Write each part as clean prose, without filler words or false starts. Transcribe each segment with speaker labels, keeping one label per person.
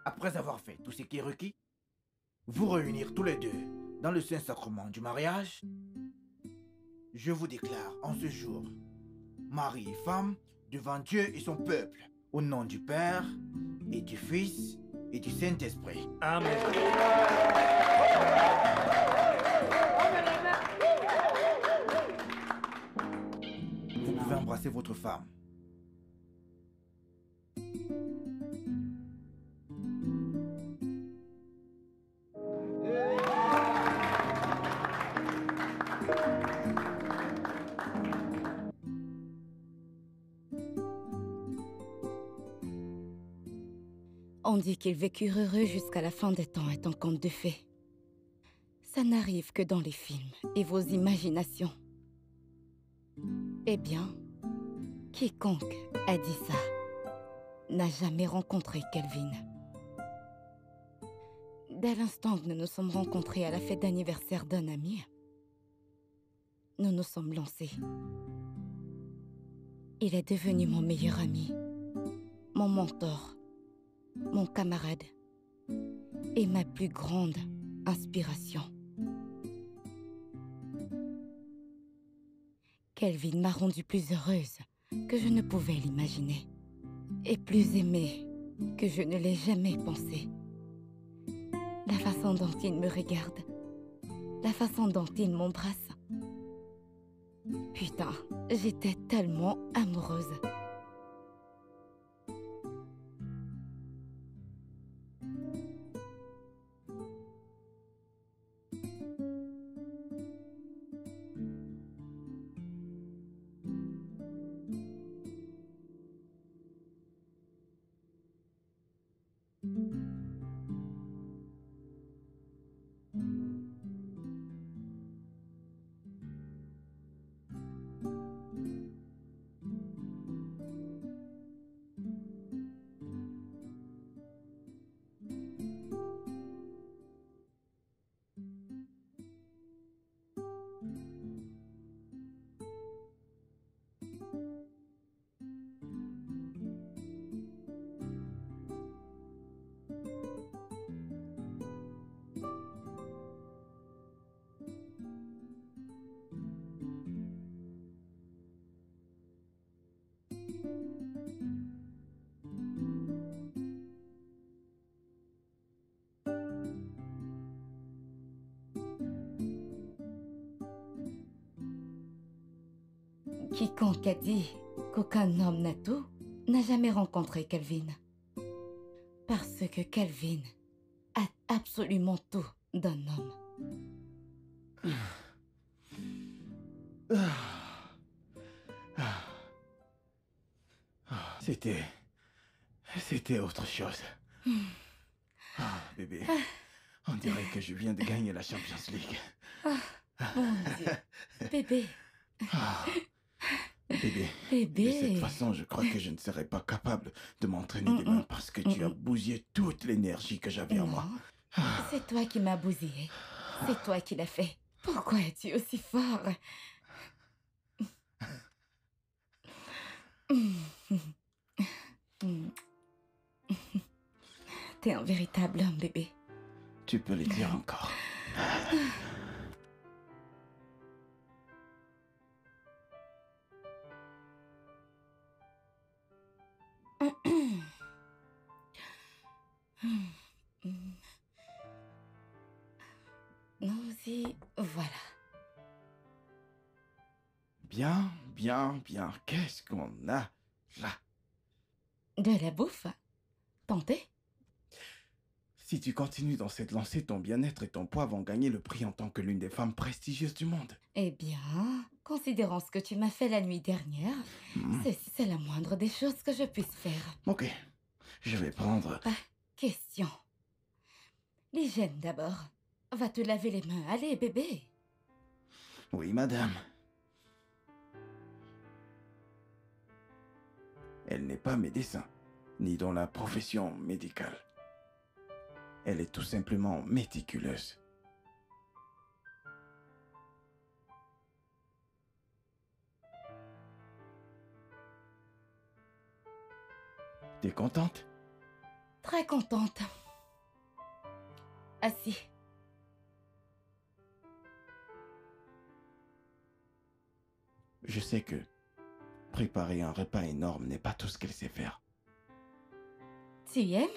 Speaker 1: Après avoir fait tout ce qui est requis, vous réunir tous les deux dans le Saint-Sacrement du mariage, je vous déclare en ce jour, mari et femme, devant Dieu et son peuple, au nom du Père et du Fils et du Saint-Esprit.
Speaker 2: Amen.
Speaker 1: Vous pouvez embrasser votre femme.
Speaker 3: On dit qu'ils vécurent heureux jusqu'à la fin des temps est un conte de fées. Ça n'arrive que dans les films et vos imaginations. Eh bien, quiconque a dit ça n'a jamais rencontré Kelvin. Dès l'instant que nous nous sommes rencontrés à la fête d'anniversaire d'un ami, nous nous sommes lancés. Il est devenu mon meilleur ami, mon mentor, mon camarade et ma plus grande inspiration. Kelvin m'a rendue plus heureuse que je ne pouvais l'imaginer et plus aimée que je ne l'ai jamais pensé. La façon dont il me regarde, la façon dont il m'embrasse. Putain, j'étais tellement amoureuse. Quiconque a dit qu'aucun homme n'a tout n'a jamais rencontré Kelvin. Parce que Kelvin a absolument tout d'un homme.
Speaker 1: C'était autre chose. Bébé, on dirait que je viens de gagner la Champions League.
Speaker 3: Mon Dieu. Bébé.
Speaker 1: Bébé,
Speaker 3: Bébé.
Speaker 1: de cette façon, je crois que je ne serais pas capable de m'entraîner demain parce que tu as bousillé toute l'énergie que j'avais en moi.
Speaker 3: C'est toi qui m'as bousillé. C'est toi qui l'as fait. Pourquoi es-tu aussi fort? T'es un véritable homme, bébé.
Speaker 1: Tu peux le dire encore.
Speaker 3: Nous y voilà.
Speaker 1: Bien, bien, bien. Qu'est-ce qu'on a là?
Speaker 3: De la bouffe? Tentez?
Speaker 1: Si tu continues dans cette lancée, ton bien-être et ton poids vont gagner le prix en tant que l'une des femmes prestigieuses du monde.
Speaker 3: Eh bien, considérant ce que tu m'as fait la nuit dernière, c'est la moindre des choses que je puisse faire.
Speaker 1: Ok, je vais prendre...
Speaker 3: Pas question. L'hygiène d'abord. Va te laver les mains. Allez, bébé.
Speaker 1: Oui, madame. Elle n'est pas médecin, ni dans la profession médicale. Elle est tout simplement méticuleuse. T'es contente?
Speaker 3: Très contente. Assis.
Speaker 2: Je sais que préparer un repas énorme n'est pas tout ce qu'elle sait faire.
Speaker 3: Tu aimes?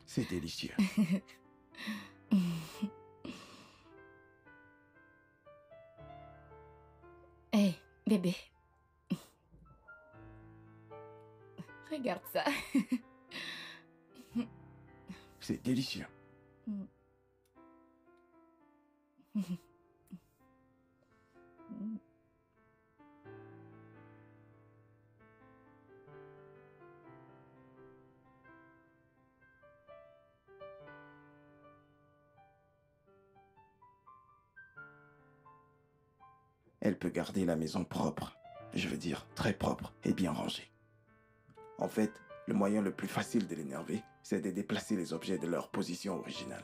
Speaker 2: C'est délicieux.
Speaker 3: Hé, bébé. Regarde ça.
Speaker 2: C'est délicieux. Elle peut garder la maison propre. Je veux dire, très propre et bien rangée. En fait, le moyen le plus facile de l'énerver, c'est de déplacer les objets de leur position originale.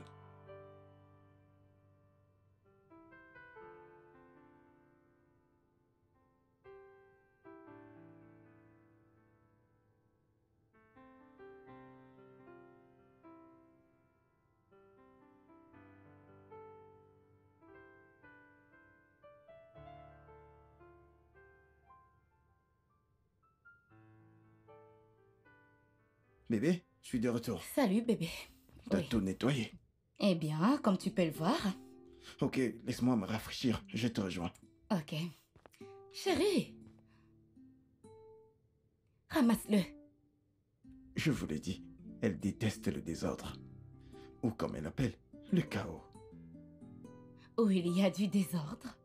Speaker 2: Bébé, je suis de retour.
Speaker 3: Salut, bébé.
Speaker 2: T'as
Speaker 3: Oui.
Speaker 2: tout nettoyé.
Speaker 3: Eh bien, comme tu peux le voir.
Speaker 2: Ok, laisse-moi me rafraîchir, je te rejoins.
Speaker 3: Ok. Chérie. Ramasse-le.
Speaker 2: Je vous l'ai dit, elle déteste le désordre. Ou comme elle appelle, le chaos.
Speaker 3: Où il y a du désordre,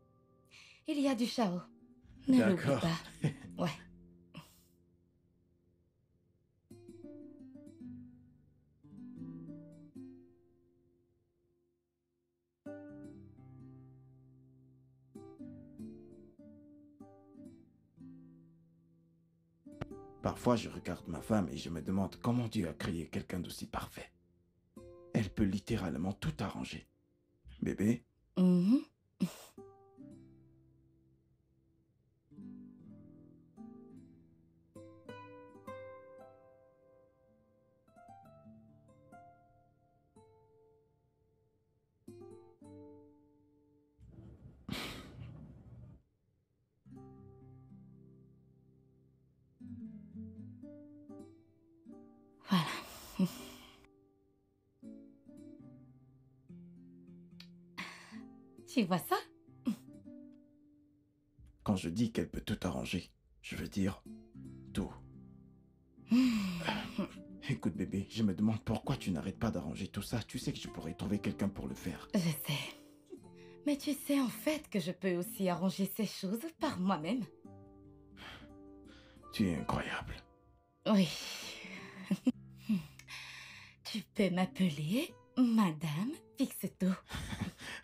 Speaker 3: il y a du chaos. Ne l'oublie
Speaker 2: D'accord.
Speaker 3: pas. Ouais.
Speaker 2: Parfois, je regarde ma femme et je me demande comment Dieu a créé quelqu'un d'aussi parfait. Elle peut littéralement tout arranger. Bébé,
Speaker 3: Mhm. Voilà. Tu vois ça?
Speaker 2: quand je dis qu'elle peut tout arranger, je veux dire tout. Écoute bébé, je me demande pourquoi tu n'arrêtes pas d'arranger tout ça. Tu sais que je pourrais trouver quelqu'un pour le faire.
Speaker 3: Je sais. Mais tu sais en fait que je peux aussi arranger ces choses par moi-même.
Speaker 2: Tu es incroyable.
Speaker 3: Oui. Tu peux m'appeler Madame Fixeto.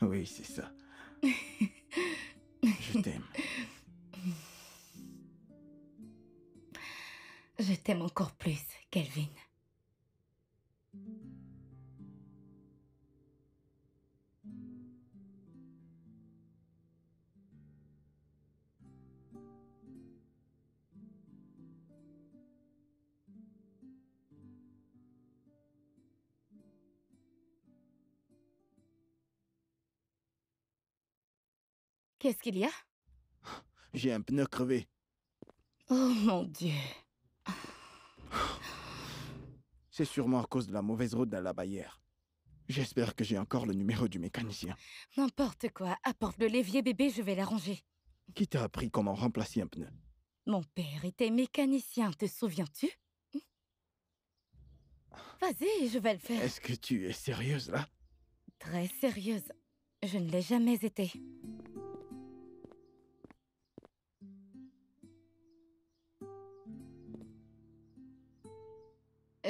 Speaker 2: Oui, c'est ça. Je t'aime.
Speaker 3: Je t'aime encore plus, Kelvin. Qu'est-ce qu'il y a?
Speaker 2: J'ai un pneu crevé.
Speaker 3: Oh mon Dieu.
Speaker 2: C'est sûrement à cause de la mauvaise route de la Bavière. J'espère que j'ai encore le numéro du mécanicien.
Speaker 3: N'importe quoi. Apporte le l'évier, bébé, je vais l'arranger.
Speaker 2: Qui t'a appris comment remplacer un pneu?
Speaker 3: Mon père était mécanicien, te souviens-tu? Vas-y, je vais le faire.
Speaker 2: Est-ce que tu es sérieuse là?
Speaker 3: Très sérieuse. Je ne l'ai jamais été.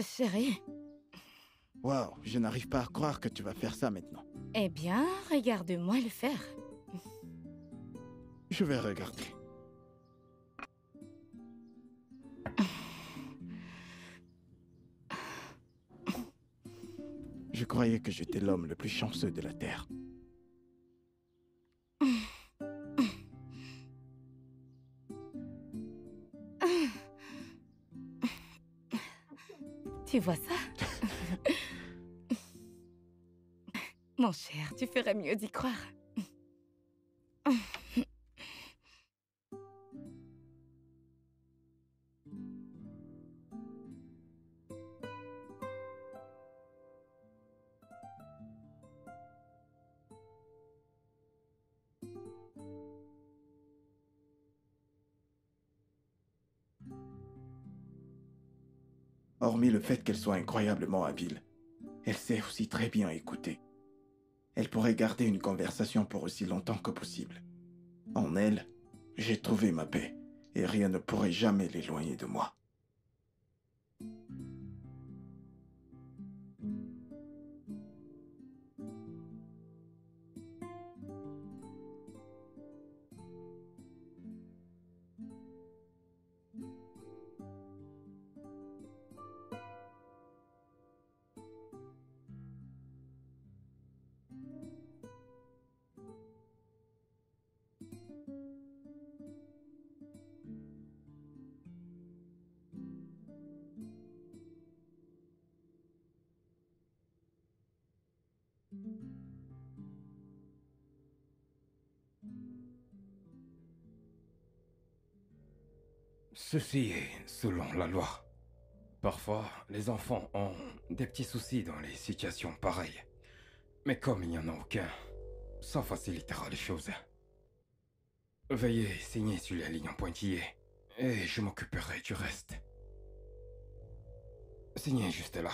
Speaker 3: Chérie,
Speaker 2: Waouh, je n'arrive pas à croire que tu vas faire ça maintenant.
Speaker 3: eh bien, regarde-moi le faire.
Speaker 2: Je vais regarder. Je croyais que j'étais l'homme le plus chanceux de la Terre.
Speaker 3: Tu Tu vois ça? Mon cher, tu ferais mieux d'y croire.
Speaker 2: Hormis le fait qu'elle soit incroyablement habile, elle sait aussi très bien écouter. Elle pourrait garder une conversation pour aussi longtemps que possible. En elle, j'ai trouvé ma paix, et rien ne pourrait jamais l'éloigner de moi.
Speaker 4: Ceci est selon la loi. Parfois, les enfants ont des petits soucis dans les situations pareilles. Mais comme il n'y en a aucun, ça facilitera les choses. Veuillez signer sur la ligne en pointillé, et je m'occuperai du reste. Signez juste là.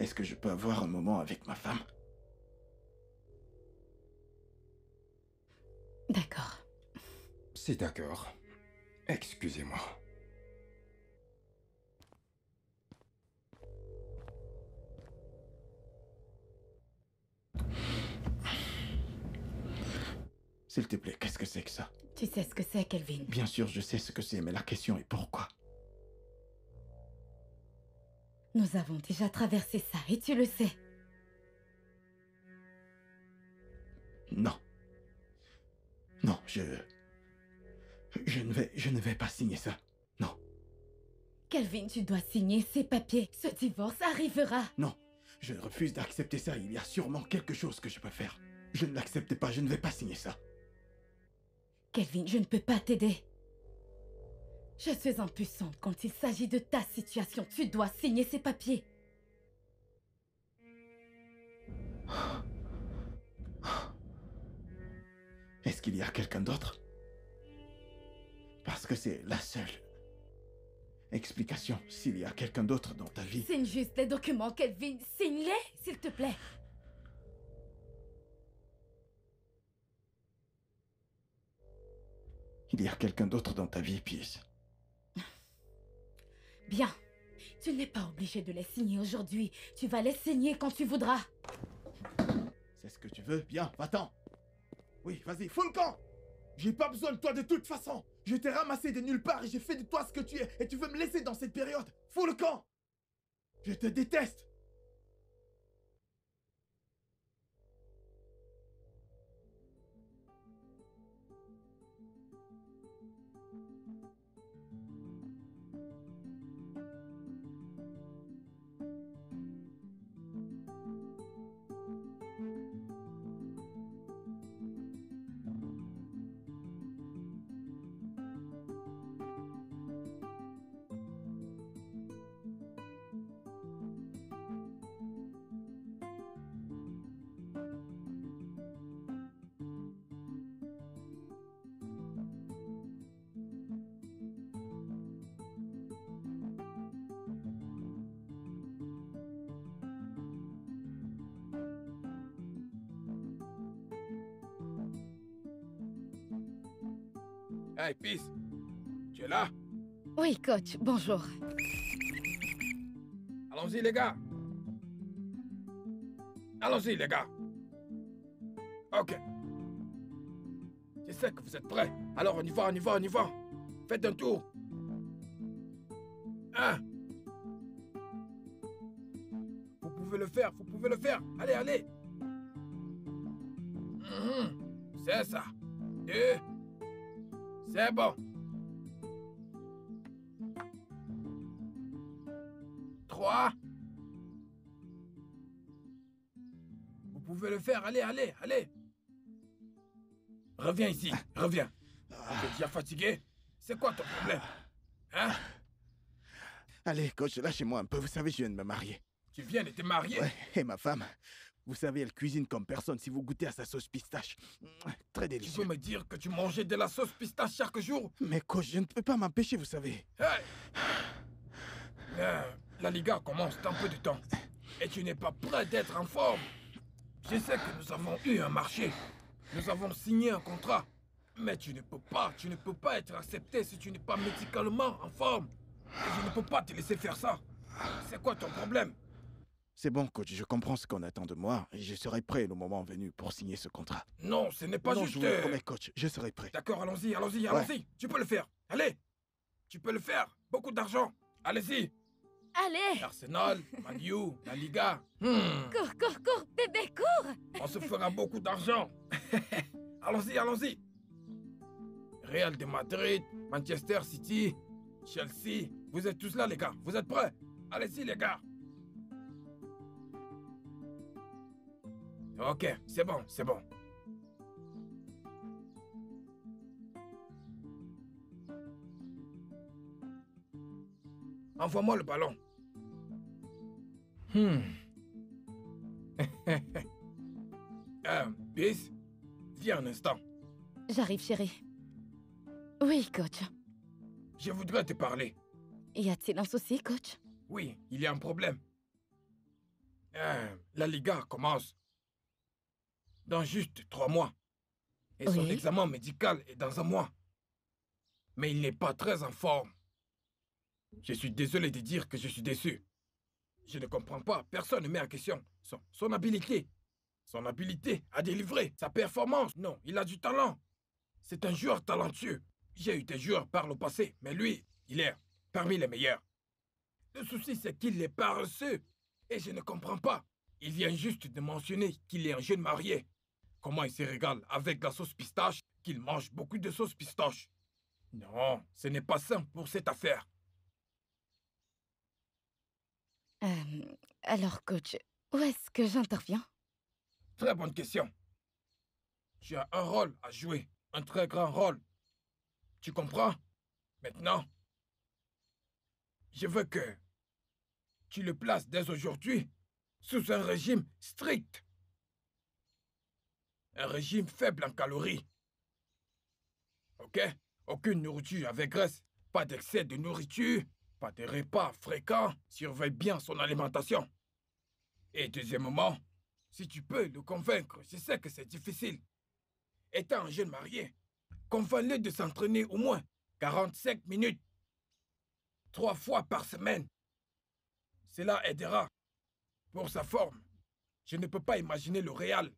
Speaker 2: Est-ce que je peux avoir un moment avec ma femme?
Speaker 3: D'accord.
Speaker 4: C'est d'accord. Excusez-moi.
Speaker 2: S'il te plaît, qu'est-ce que c'est que ça?
Speaker 3: Tu sais ce que c'est, Kelvin?
Speaker 2: Bien sûr, je sais ce que c'est, mais la question est pourquoi?
Speaker 3: Nous avons déjà traversé ça, et tu le sais.
Speaker 2: Non. Non, je ne vais pas signer ça. Non.
Speaker 3: Kelvin, tu dois signer ces papiers. Ce divorce arrivera.
Speaker 2: Non. Je refuse d'accepter ça. Il y a sûrement quelque chose que je peux faire. Je ne l'accepte pas. Je ne vais pas signer ça.
Speaker 3: Kelvin, je ne peux pas t'aider. Je suis impuissante quand il s'agit de ta situation. Tu dois signer ces papiers.
Speaker 2: Est-ce qu'il y a quelqu'un d'autre? Parce que c'est la seule explication. S'il y a quelqu'un d'autre dans ta vie...
Speaker 3: Signe juste les documents, Kelvin. Signe-les, s'il te plaît.
Speaker 2: Il y a quelqu'un d'autre dans ta vie, Peace.
Speaker 3: Bien. Tu n'es pas obligé de les signer aujourd'hui. Tu vas les signer quand tu voudras.
Speaker 1: C'est ce que tu veux? Bien, va-t'en. Oui, vas-y, fous le camp. J'ai pas besoin de toi de toute façon. Je t'ai ramassé de nulle part et j'ai fait de toi ce que tu es. Et tu veux me laisser dans cette période? Fous le camp. Je te déteste.
Speaker 5: Hey, Peace, tu es là?
Speaker 3: Oui, coach, bonjour.
Speaker 5: Allons-y, les gars. Allons-y, les gars. Ok. Je sais que vous êtes prêts. Alors, on y va, on y va, on y va. Faites un tour. Hein? Vous pouvez le faire, vous pouvez le faire. Allez, allez. C'est ça. 2. C'est bon. 3. Vous pouvez le faire. Allez, allez, allez. Reviens ici. Reviens. Tu es déjà fatigué? C'est quoi ton problème? Hein?
Speaker 2: Allez, coach, lâchez-moi un peu. Vous savez, je viens de me marier.
Speaker 5: Tu viens de te marier?
Speaker 2: Ouais, et ma femme, vous savez, elle cuisine comme personne si vous goûtez à sa sauce pistache. Très
Speaker 5: Tu
Speaker 2: délicieux.
Speaker 5: peux me dire que tu mangeais de la sauce pistache chaque jour?
Speaker 2: Mais coach, je ne peux pas m'empêcher, vous savez.
Speaker 5: Hey! La Liga commence dans peu de temps. Et tu n'es pas prêt d'être en forme. Je sais que nous avons eu un marché. Nous avons signé un contrat. Mais tu ne peux pas être accepté si tu n'es pas médicalement en forme. Et je ne peux pas te laisser faire ça. C'est quoi ton problème?
Speaker 2: C'est bon, coach, je comprends ce qu'on attend de moi et je serai prêt le moment venu pour signer ce contrat.
Speaker 5: Non, ce n'est pas
Speaker 2: Non,
Speaker 5: juste...
Speaker 2: je vous le promets, coach, je serai prêt.
Speaker 5: D'accord, allons-y, allons-y, allons-y. Tu peux le faire. Allez. Tu peux le faire. Beaucoup d'argent. Allez-y.
Speaker 3: Allez,
Speaker 5: Arsenal, Man U, la Liga.
Speaker 3: cours, cours, cours, bébé, cours.
Speaker 5: On se fera beaucoup d'argent. Allons-y, allons-y. Real de Madrid, Manchester City, Chelsea. Vous êtes tous là, les gars. Vous êtes prêts? Allez-y, les gars. Ok, c'est bon, c'est bon. Envoie-moi le ballon. Bis, viens un instant.
Speaker 3: J'arrive, chérie. Oui, coach.
Speaker 5: Je voudrais te parler.
Speaker 3: Y a-t-il un souci, coach?
Speaker 5: Oui, il y a un problème. La Liga commence dans juste 3 mois. Et son
Speaker 3: Oui.
Speaker 5: examen médical est dans 1 mois. Mais il n'est pas très en forme. Je suis désolé de dire que je suis déçu. Je ne comprends pas. Personne ne met en question son habilité. Son habilité à délivrer. Sa performance. Non, il a du talent. C'est un joueur talentueux. J'ai eu des joueurs par le passé, mais lui, il est parmi les meilleurs. Le souci, c'est qu'il est paresseux. Et je ne comprends pas. Il vient juste de mentionner qu'il est un jeune marié. Comment il se régale avec la sauce pistache, qu'il mange beaucoup de sauce pistache. Non, ce n'est pas simple pour cette affaire.
Speaker 3: Alors, coach, où est-ce que j'interviens?
Speaker 5: Très bonne question. Tu as un rôle à jouer, un très grand rôle. Tu comprends? Maintenant, je veux que tu le places dès aujourd'hui sous un régime strict. Un régime faible en calories. Ok? Aucune nourriture avec graisse, pas d'excès de nourriture, pas de repas fréquents. Surveille bien son alimentation. Et deuxièmement, si tu peux le convaincre, je sais que c'est difficile. Étant un jeune marié, convainc-le de s'entraîner au moins 45 minutes, 3 fois par semaine. Cela aidera pour sa forme. Je ne peux pas imaginer le Real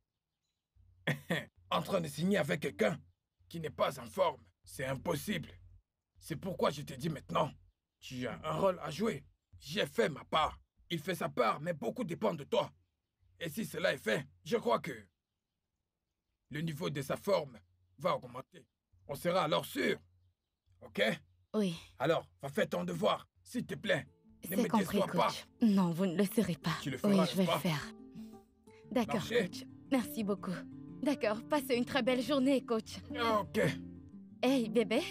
Speaker 5: en train de signer avec quelqu'un qui n'est pas en forme. C'est impossible. C'est pourquoi je te dis maintenant, tu as un rôle à jouer. J'ai fait ma part. Il fait sa part, mais beaucoup dépend de toi. Et si cela est fait, je crois que le niveau de sa forme va augmenter. On sera alors sûr. Ok?
Speaker 3: Oui,
Speaker 5: Alors, va faire ton devoir, s'il te plaît. Ne
Speaker 3: c'est
Speaker 5: me
Speaker 3: compris,
Speaker 5: déçois pas.
Speaker 3: coach. Non, vous ne le serez pas.
Speaker 5: Tu le feras,
Speaker 3: Oui, je vais
Speaker 5: n'est-ce
Speaker 3: le
Speaker 5: pas?
Speaker 3: faire. D'accord,
Speaker 5: Marché.
Speaker 3: coach. Merci beaucoup. D'accord, passez une très belle journée, coach.
Speaker 5: Ok.
Speaker 3: Hey, bébé.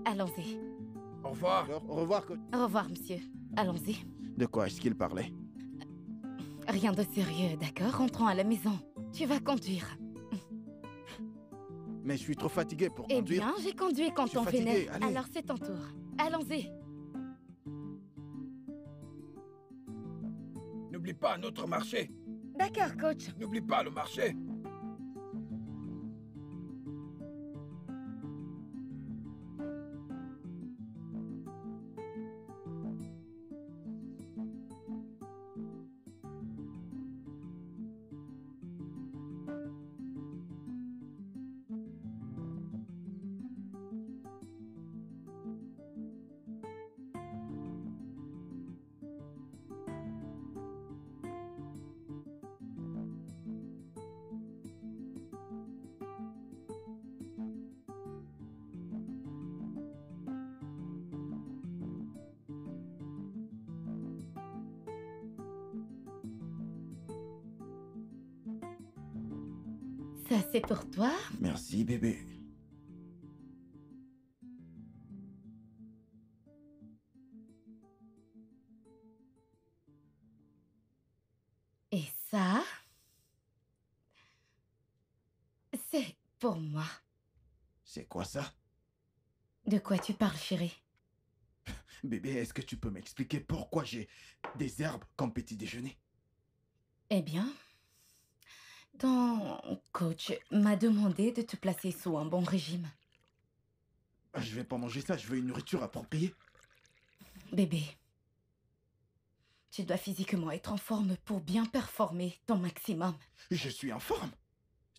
Speaker 3: Allons-y.
Speaker 5: Au revoir.
Speaker 2: Alors, au revoir, coach.
Speaker 3: Au revoir, monsieur. Allons-y.
Speaker 2: De quoi est-ce qu'il parlait?
Speaker 3: Rien de sérieux, d'accord? Rentrons à la maison. Tu vas conduire.
Speaker 2: Mais je suis trop fatigué pour
Speaker 3: Eh
Speaker 2: conduire.
Speaker 3: bien, j'ai conduit quand
Speaker 2: Je suis
Speaker 3: on
Speaker 2: fatigué,
Speaker 3: venait.
Speaker 2: allez.
Speaker 3: Alors c'est ton tour. Allons-y.
Speaker 5: N'oublie pas notre marché.
Speaker 3: D'accord, coach.
Speaker 5: N'oublie pas le marché.
Speaker 3: Ça, c'est pour toi.
Speaker 2: Merci, bébé.
Speaker 3: Et ça, c'est pour moi.
Speaker 2: C'est quoi ça?
Speaker 3: De quoi tu parles, chérie?
Speaker 2: Bébé, est-ce que tu peux m'expliquer pourquoi j'ai des herbes comme petit déjeuner?
Speaker 3: Eh bien, ton coach m'a demandé de te placer sous un bon régime.
Speaker 2: Je vais pas manger ça, je veux une nourriture appropriée.
Speaker 3: Bébé, tu dois physiquement être en forme pour bien performer ton maximum.
Speaker 2: Je suis en forme.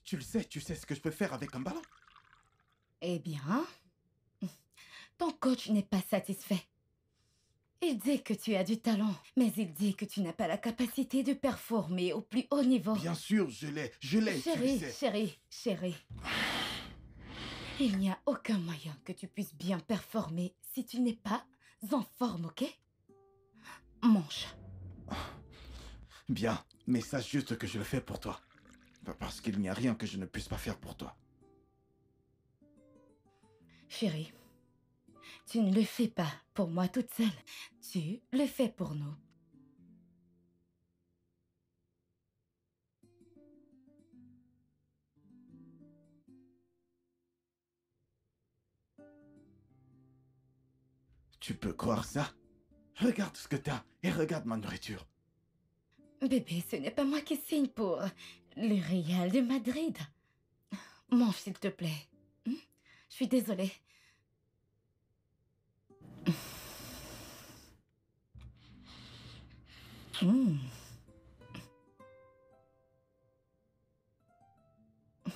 Speaker 2: Tu le sais, tu sais ce que je peux faire avec un ballon.
Speaker 3: Eh bien, ton coach n'est pas satisfait. Il dit que tu as du talent, mais il dit que tu n'as pas la capacité de performer au plus haut niveau.
Speaker 2: Bien sûr, je l'ai, tu le
Speaker 3: Chérie,
Speaker 2: sais.
Speaker 3: chérie. Il n'y a aucun moyen que tu puisses bien performer si tu n'es pas en forme, ok? Mange.
Speaker 2: Bien, mais sache juste que je le fais pour toi. Parce qu'il n'y a rien que je ne puisse pas faire pour toi.
Speaker 3: Chérie, tu ne le fais pas pour moi toute seule. Tu le fais pour nous.
Speaker 2: Tu peux croire ça? Regarde ce que t'as et regarde ma nourriture.
Speaker 3: Bébé, ce n'est pas moi qui signe pour le Real de Madrid. Mange, s'il te plaît. Je suis désolée.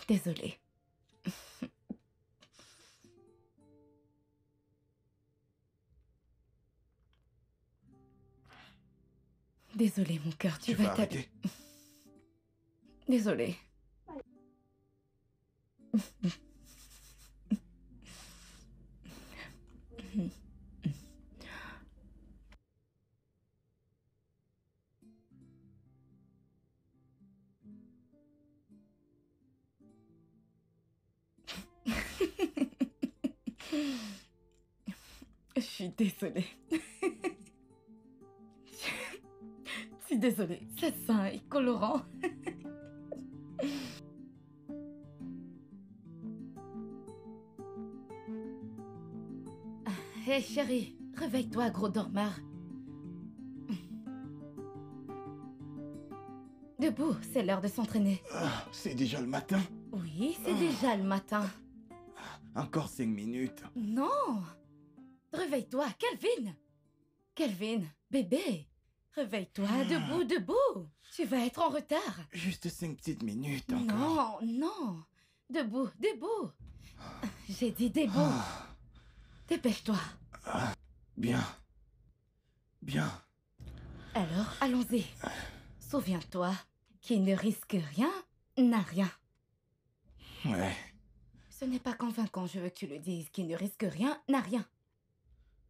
Speaker 3: Désolée. Désolée, mon cœur, tu
Speaker 2: vas
Speaker 3: vas t'habiller.
Speaker 2: arrêter?
Speaker 3: Désolée. Je suis désolée. Je suis désolée. Ça sent et colorant. Hé, chérie, réveille-toi, gros dormeur. Debout, c'est l'heure de s'entraîner.
Speaker 2: Ah, c'est déjà le matin?
Speaker 3: Oui, c'est déjà le matin.
Speaker 2: Encore 5 minutes.
Speaker 3: Non! Réveille-toi, Calvin! Calvin, bébé! Réveille-toi, debout! Tu vas être en retard!
Speaker 2: Juste 5 petites minutes encore.
Speaker 3: Non! Debout! J'ai dit debout! Dépêche-toi!
Speaker 2: Bien.
Speaker 3: Alors, allons-y. Souviens-toi, qui ne risque rien n'a rien.
Speaker 2: Ouais,
Speaker 3: Ce n'est pas convaincant, je veux que tu le dises. Qui ne risque rien n'a rien.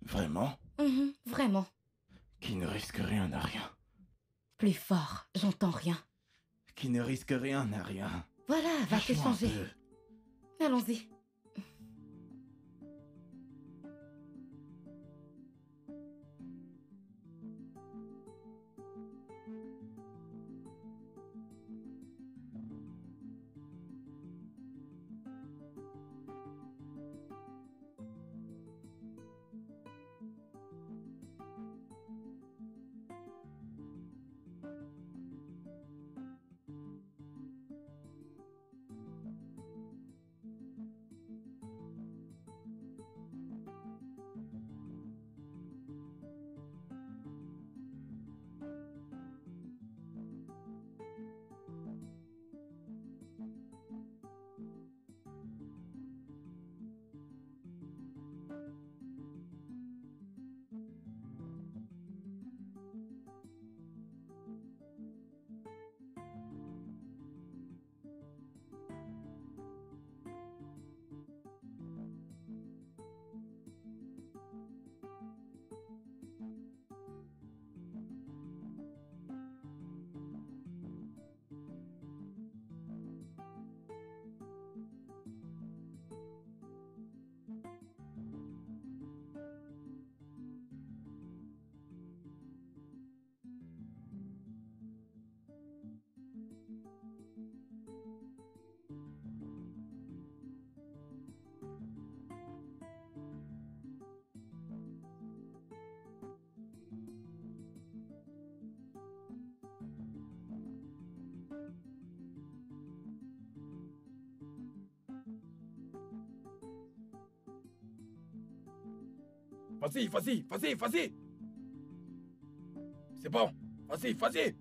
Speaker 2: vraiment?
Speaker 3: Vraiment.
Speaker 2: Qui ne risque rien n'a rien.
Speaker 3: Plus fort, j'entends rien.
Speaker 2: Qui ne risque rien n'a rien.
Speaker 3: Voilà, va
Speaker 2: Lâche-moi un
Speaker 3: t'échanger.
Speaker 2: peu.
Speaker 3: Allons-y.
Speaker 5: Vas-y, vas-y, vas-y, vas-y. C'est bon. Vas-y, vas-y.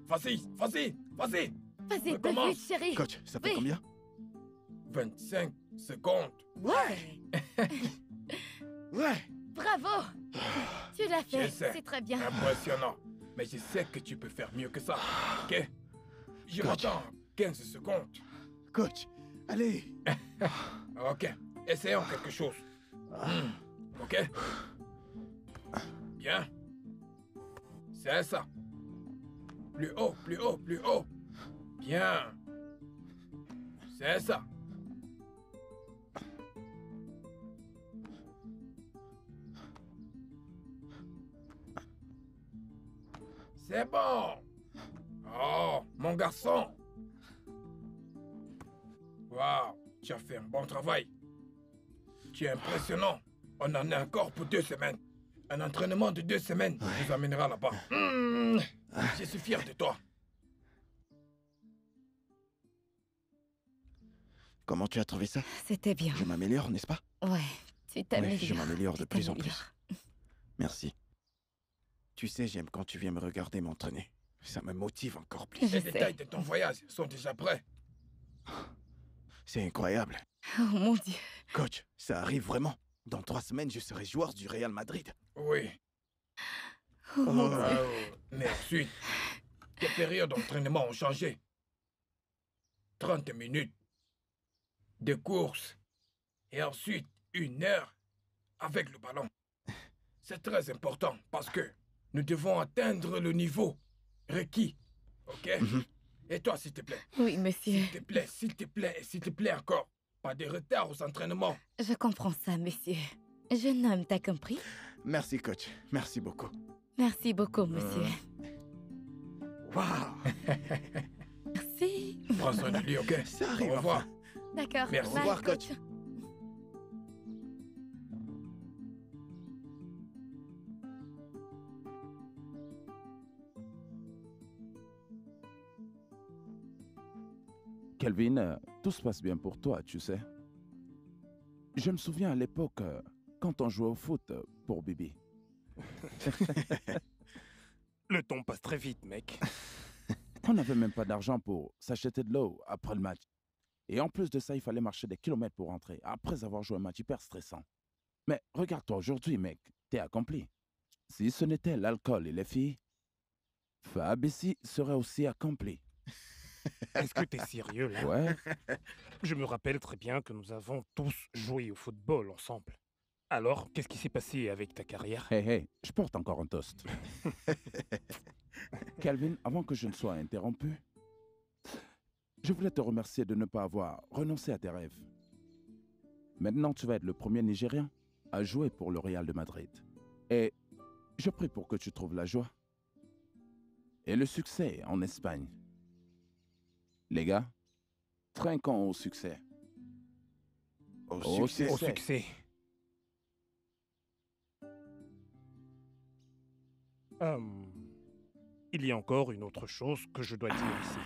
Speaker 5: Vas-y, vas-y, vas-y.
Speaker 3: Vas-y, plus
Speaker 5: Recommence.
Speaker 3: vite, chérie.
Speaker 2: Coach, ça fait
Speaker 3: Oui.
Speaker 2: combien?
Speaker 5: 25 secondes.
Speaker 3: Ouais.
Speaker 2: Ouais.
Speaker 3: Bravo. Tu l'as fait.
Speaker 5: sais.
Speaker 3: C'est très bien.
Speaker 5: Impressionnant. Mais je sais que tu peux faire mieux que ça. Ok? Je
Speaker 2: Coach.
Speaker 5: m'attends 15 secondes.
Speaker 2: Coach, allez.
Speaker 5: Ok. Essayons quelque chose. Ok? Bien. C'est ça. Plus haut, plus haut, plus haut. Bien. C'est ça. C'est bon. Oh, mon garçon. Waouh, tu as fait un bon travail. Tu es impressionnant. On en a encore pour 2 semaines. Un entraînement de 2 semaines nous amènera là-bas. Je suis fier de toi.
Speaker 2: Comment tu as trouvé ça?
Speaker 3: C'était bien.
Speaker 2: Je m'améliore, n'est-ce pas?
Speaker 3: Ouais, tu t'améliores.
Speaker 2: je m'améliore de
Speaker 3: Tu
Speaker 2: plus en
Speaker 3: t'améliores.
Speaker 2: plus. Merci. Tu sais, j'aime quand tu viens me regarder m'entraîner. Ça me motive encore plus.
Speaker 3: Je
Speaker 5: Les
Speaker 3: sais.
Speaker 5: détails de ton voyage sont déjà prêts.
Speaker 2: C'est incroyable.
Speaker 3: Oh mon Dieu.
Speaker 2: Coach, ça arrive vraiment. Dans 3 semaines, je serai joueur du Real Madrid.
Speaker 5: Oui.
Speaker 3: Oh mon Dieu.
Speaker 5: Mais ensuite, tes périodes d'entraînement ont changé. 30 minutes de course. Et ensuite, 1 heure avec le ballon. C'est très important parce que nous devons atteindre le niveau requis. Ok? Et toi, s'il te plaît.
Speaker 3: Oui, monsieur.
Speaker 5: S'il te plaît, s'il te plaît, s'il te plaît encore. Pas de retard aux entraînements.
Speaker 3: Je comprends ça, monsieur. Jeune homme, t'as compris?
Speaker 2: Merci, coach. Merci beaucoup.
Speaker 3: Merci beaucoup, monsieur.
Speaker 2: Waouh.
Speaker 3: Merci.
Speaker 5: Prends soin de lui, ok?
Speaker 2: Ça arrive
Speaker 5: Au revoir.
Speaker 2: enfin.
Speaker 3: D'accord.
Speaker 5: Merci.
Speaker 3: Bye,
Speaker 2: Au revoir, coach.
Speaker 6: Kelvin, tout se passe bien pour toi, tu sais. Je me souviens à l'époque, quand on jouait au foot pour Bibi.
Speaker 7: Le temps passe très vite, mec.
Speaker 6: On n'avait même pas d'argent pour s'acheter de l'eau après le match. Et en plus de ça, il fallait marcher des kilomètres pour rentrer, après avoir joué un match hyper stressant. Mais regarde-toi aujourd'hui, mec, t'es accompli. Si ce n'était l'alcool et les filles, Fab ici serait aussi accompli.
Speaker 7: Est-ce que t'es sérieux, là?
Speaker 6: Ouais,
Speaker 7: Je me rappelle très bien que nous avons tous joué au football ensemble. Alors, qu'est-ce qui s'est passé avec ta carrière?
Speaker 6: hey, je porte encore un toast. Kelvin, avant que je ne sois interrompu, je voulais te remercier de ne pas avoir renoncé à tes rêves. Maintenant, tu vas être le premier Nigérian à jouer pour le Real de Madrid. Et je prie pour que tu trouves la joie et le succès en Espagne. Les gars, trinquons au succès.
Speaker 2: Au succès.
Speaker 7: Au succès. Il y a encore une autre chose que je dois dire ici.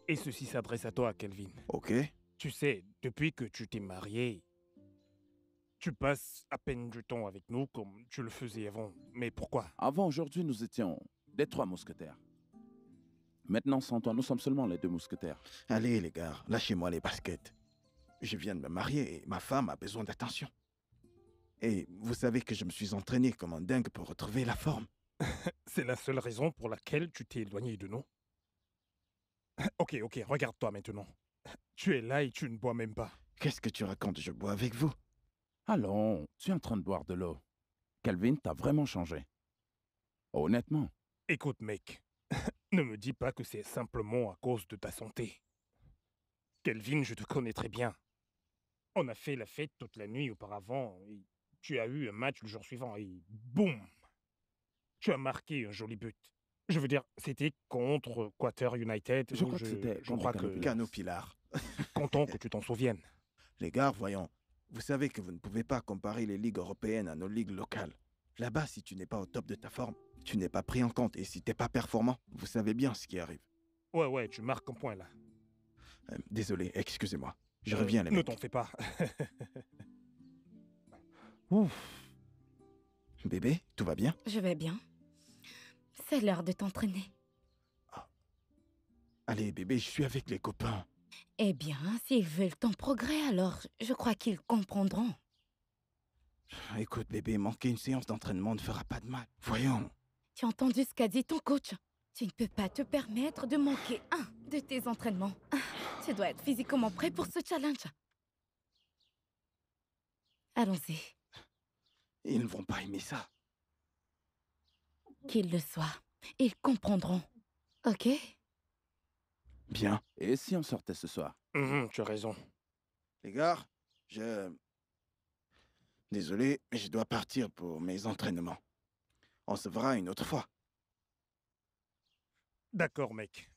Speaker 7: Et ceci s'adresse à toi, Kelvin.
Speaker 2: Ok.
Speaker 7: Tu sais, depuis que tu t'es marié, tu passes à peine du temps avec nous comme tu le faisais avant. Mais pourquoi?
Speaker 6: Avant, aujourd'hui, nous étions les 3 mousquetaires. Maintenant, sans toi, nous sommes seulement les 2 mousquetaires.
Speaker 2: Allez, les gars, lâchez-moi les baskets. Je viens de me marier et ma femme a besoin d'attention. Et vous savez que je me suis entraîné comme un dingue pour retrouver la forme.
Speaker 7: C'est la seule raison pour laquelle tu t'es éloigné de nous? Ok, regarde-toi maintenant. Tu es là et tu ne bois même pas.
Speaker 2: Qu'est-ce que tu racontes? Je bois avec vous.
Speaker 6: Allons, tu es en train de boire de l'eau. Kelvin, t'as vraiment changé. Honnêtement.
Speaker 7: Écoute, mec, ne me dis pas que c'est simplement à cause de ta santé. Kelvin, je te connais très bien. On a fait la fête toute la nuit auparavant et tu as eu un match le jour suivant et boum! Tu as marqué un joli but. Je veux dire, c'était contre Qatar United.
Speaker 6: Je crois que c'était
Speaker 7: Je
Speaker 6: contre
Speaker 7: crois que...
Speaker 2: Cano Pilar.
Speaker 7: Content que tu t'en souviennes.
Speaker 2: Les gars, voyons. Vous savez que vous ne pouvez pas comparer les ligues européennes à nos ligues locales. Là-bas, si tu n'es pas au top de ta forme, tu n'es pas pris en compte. Et si t'es pas performant, vous savez bien ce qui arrive.
Speaker 7: Ouais, tu marques un point là.
Speaker 2: Désolé, excusez-moi. Je reviens, les
Speaker 7: Ne
Speaker 2: mecs.
Speaker 7: t'en fais pas.
Speaker 2: Ouf. Bébé, tout va bien?
Speaker 3: Je vais bien. C'est l'heure de t'entraîner.
Speaker 2: Allez, bébé, je suis avec les copains.
Speaker 3: Eh bien, s'ils veulent ton progrès, alors je crois qu'ils comprendront.
Speaker 2: Écoute, bébé, manquer une séance d'entraînement ne fera pas de mal. Voyons.
Speaker 3: Tu as entendu ce qu'a dit ton coach? Tu ne peux pas te permettre de manquer un de tes entraînements. Tu dois être physiquement prêt pour ce challenge. Allons-y.
Speaker 2: Ils ne vont pas aimer ça.
Speaker 3: Qu'ils le soient. Ils comprendront. Ok?
Speaker 2: Bien.
Speaker 6: Et si on sortait ce soir?
Speaker 7: Tu as raison.
Speaker 2: Les gars, Désolé, mais je dois partir pour mes entraînements. On se verra une autre fois.
Speaker 7: D'accord, mec.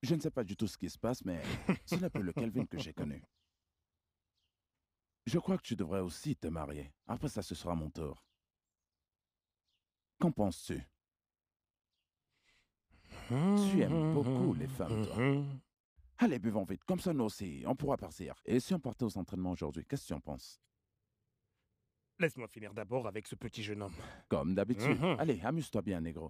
Speaker 6: Je ne sais pas du tout ce qui se passe, mais ce n'est pas le Kelvin que j'ai connu. Je crois que tu devrais aussi te marier. Après ça, ce sera mon tour. Qu'en penses-tu? Tu aimes beaucoup les femmes, toi. Allez, buvons vite, comme ça nous aussi, on pourra partir. Et si on partait aux entraînements aujourd'hui, qu'est-ce que tu en penses?
Speaker 7: Laisse-moi finir d'abord avec ce petit jeune homme.
Speaker 6: Comme d'habitude. Allez, amuse-toi bien, négro.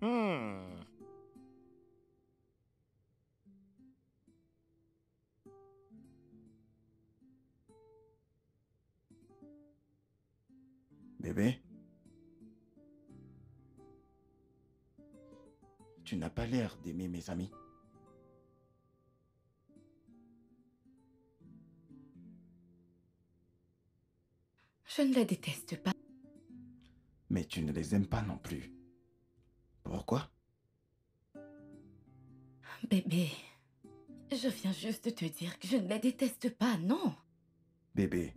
Speaker 2: Bébé, tu n'as pas l'air d'aimer mes amis.
Speaker 3: Je ne les déteste pas.
Speaker 2: Mais tu ne les aimes pas non plus. Pourquoi?
Speaker 3: Bébé, je viens juste de te dire que je ne les déteste pas, non.
Speaker 2: Bébé,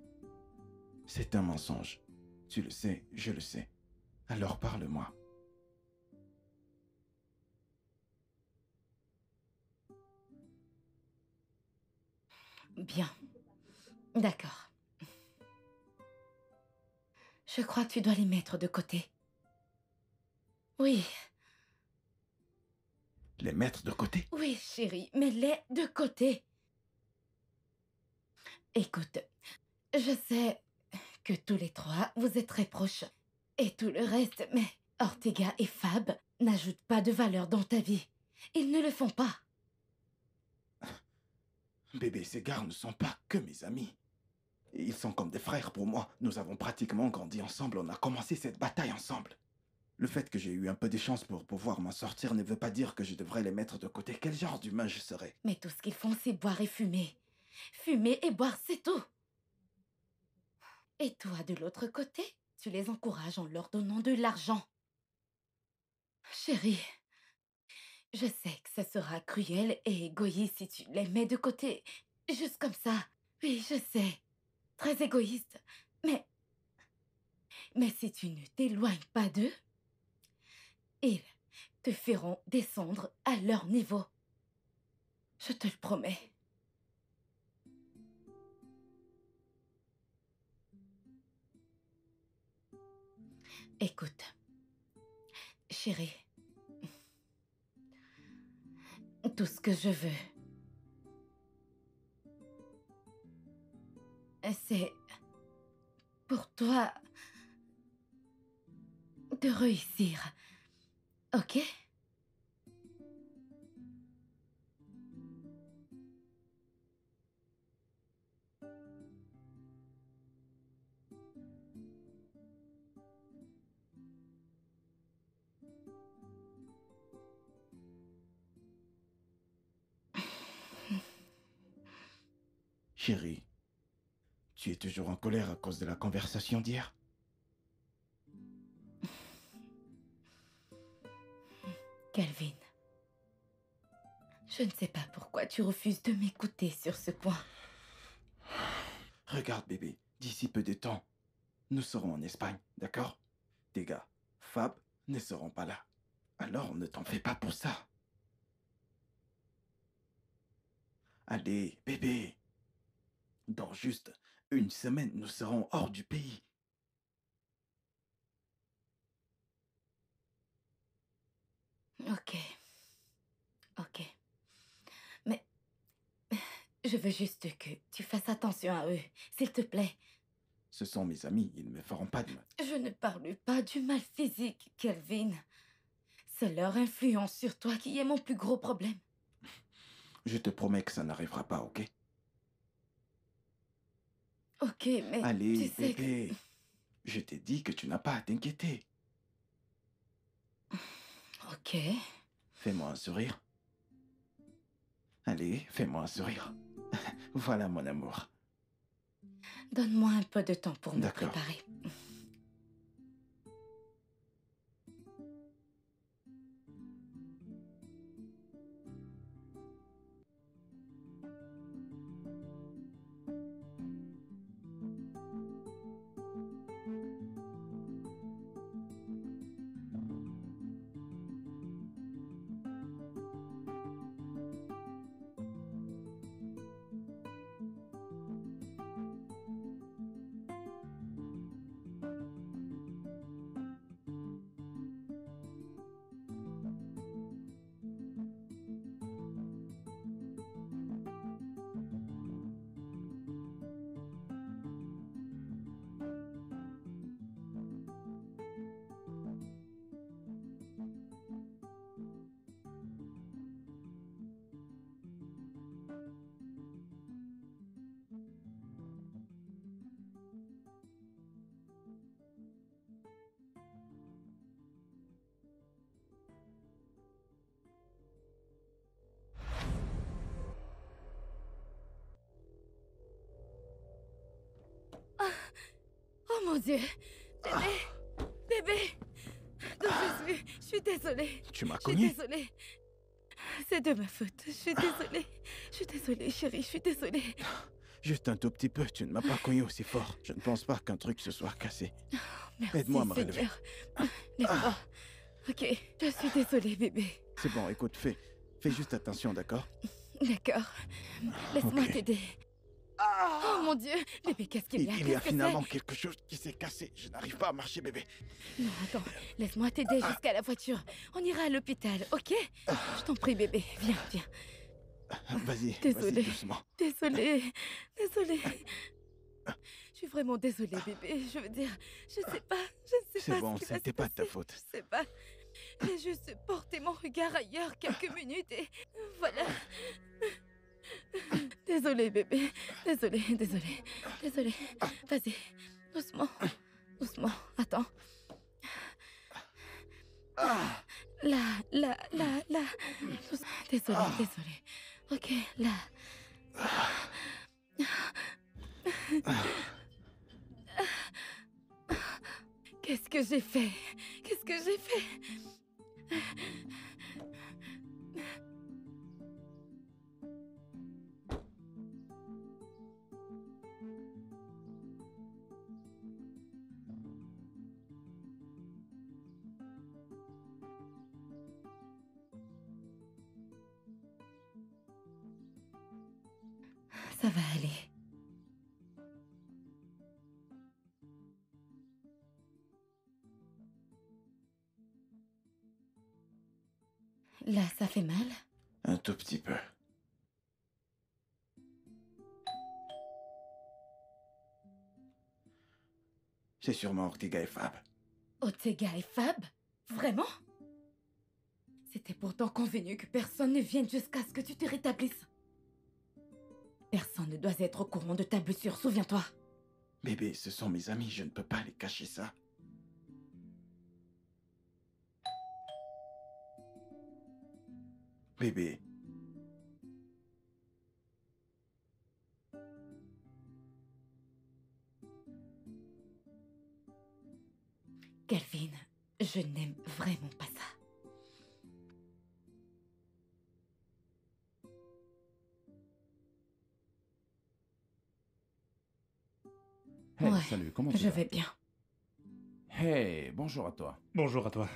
Speaker 2: c'est un mensonge. Tu le sais, je le sais. Alors parle-moi.
Speaker 3: Bien. D'accord. Je crois que tu dois les mettre de côté. Oui,
Speaker 2: Les mettre de côté?
Speaker 3: oui, chérie, mets-les de côté. Écoute, je sais que tous les trois, vous êtes très proches. Et tout le reste, mais Ortega et Fab n'ajoutent pas de valeur dans ta vie. Ils ne le font pas.
Speaker 2: Bébé, ces gars ne sont pas que mes amis. Ils sont comme des frères pour moi. Nous avons pratiquement grandi ensemble. On a commencé cette bataille ensemble. Le fait que j'ai eu un peu de chance pour pouvoir m'en sortir ne veut pas dire que je devrais les mettre de côté. Quel genre d'humain je serais?
Speaker 3: Mais tout ce qu'ils font, c'est boire et fumer. Fumer et boire, c'est tout. Et toi, de l'autre côté, tu les encourages en leur donnant de l'argent. Chérie, je sais que ça sera cruel et égoïste si tu les mets de côté. Juste comme ça. Oui, je sais. Très égoïste. Mais si tu ne t'éloignes pas d'eux, ils te feront descendre à leur niveau. Je te le promets. Écoute, chérie, tout ce que je veux, c'est pour toi de réussir, ok?
Speaker 2: Chérie, tu es toujours en colère à cause de la conversation d'hier?
Speaker 3: Kelvin, je ne sais pas pourquoi tu refuses de m'écouter sur ce point.
Speaker 2: Regarde, bébé, d'ici peu de temps, nous serons en Espagne, d'accord? Tes gars, Fab, ne seront pas là. Alors ne t'en fais pas pour ça. Allez, bébé. Dans juste une semaine, nous serons hors du pays.
Speaker 3: Ok. Ok. Mais je veux juste que tu fasses attention à eux, s'il te plaît.
Speaker 2: Ce sont mes amis, ils ne me feront pas de mal.
Speaker 3: Je ne parle pas du mal physique, Kelvin. C'est leur influence sur toi qui est mon plus gros problème.
Speaker 2: Je te promets que ça n'arrivera pas, ok?
Speaker 3: Ok, mais
Speaker 2: Allez,
Speaker 3: tu sais
Speaker 2: bébé. Je t'ai dit que tu n'as pas à t'inquiéter.
Speaker 3: Ok.
Speaker 2: Fais-moi un sourire. Allez, fais-moi un sourire. Voilà mon amour.
Speaker 3: Donne-moi un peu de temps pour me
Speaker 2: D'accord.
Speaker 3: préparer. Oh mon Dieu! Bébé! Bébé! D'où je suis? Je suis désolée.
Speaker 2: Tu m'as
Speaker 3: Je suis
Speaker 2: cogné?
Speaker 3: désolée. C'est de ma faute. Je suis désolée. Je suis désolée, chérie. Je suis désolée.
Speaker 2: Juste un tout petit peu, tu ne m'as pas cogné aussi fort. Je ne pense pas qu'un truc se soit cassé.
Speaker 3: Merci,
Speaker 2: Aide-moi à me relever.
Speaker 3: Seigneur. Lève-toi. Ok, je suis désolée, bébé.
Speaker 2: C'est bon, écoute, fais juste attention, d'accord?
Speaker 3: D'accord. Laisse-moi
Speaker 2: Ok.
Speaker 3: t'aider. Oh mon Dieu! Bébé, qu'est-ce qu'il y a?
Speaker 2: Il y a
Speaker 3: Qu'est-ce que
Speaker 2: finalement quelque chose qui s'est cassé. Je n'arrive pas à marcher, bébé.
Speaker 3: c'est? Non, attends. Laisse-moi t'aider jusqu'à la voiture. On ira à l'hôpital, ok? Je t'en prie, bébé. Viens, viens.
Speaker 2: Vas-y,
Speaker 3: Désolée.
Speaker 2: vas-y, doucement.
Speaker 3: Désolée. Désolée. Je suis vraiment désolée, bébé. Je veux dire, je ne sais pas
Speaker 2: C'est
Speaker 3: ce
Speaker 2: bon,
Speaker 3: qui va
Speaker 2: c'était
Speaker 3: se
Speaker 2: pas de ta
Speaker 3: passer.
Speaker 2: faute.
Speaker 3: Je sais pas. J'ai juste porté mon regard ailleurs quelques minutes et voilà. Désolée, bébé. Désolée, désolée. Désolée. Vas-y. Doucement. Doucement. Attends. Là. Doucement. Désolée, désolée. Ok, là. Qu'est-ce que j'ai fait? Qu'est-ce que j'ai fait? Ça va aller. Là, ça fait mal?
Speaker 2: Un tout petit peu. C'est sûrement Ortega et Fab.
Speaker 3: Ortega et Fab? Vraiment? C'était pourtant convenu que personne ne vienne jusqu'à ce que tu te rétablisses. Personne ne doit être au courant de ta blessure, souviens-toi.
Speaker 2: Bébé, ce sont mes amis, je ne peux pas les cacher ça. Bébé,
Speaker 3: Kelvin, je n'aime vraiment pas ça.
Speaker 6: Hey,
Speaker 3: Ouais,
Speaker 6: salut, comment tu
Speaker 3: Je
Speaker 6: vas?
Speaker 3: vais bien.
Speaker 6: Hey, bonjour à toi.
Speaker 7: Bonjour à toi.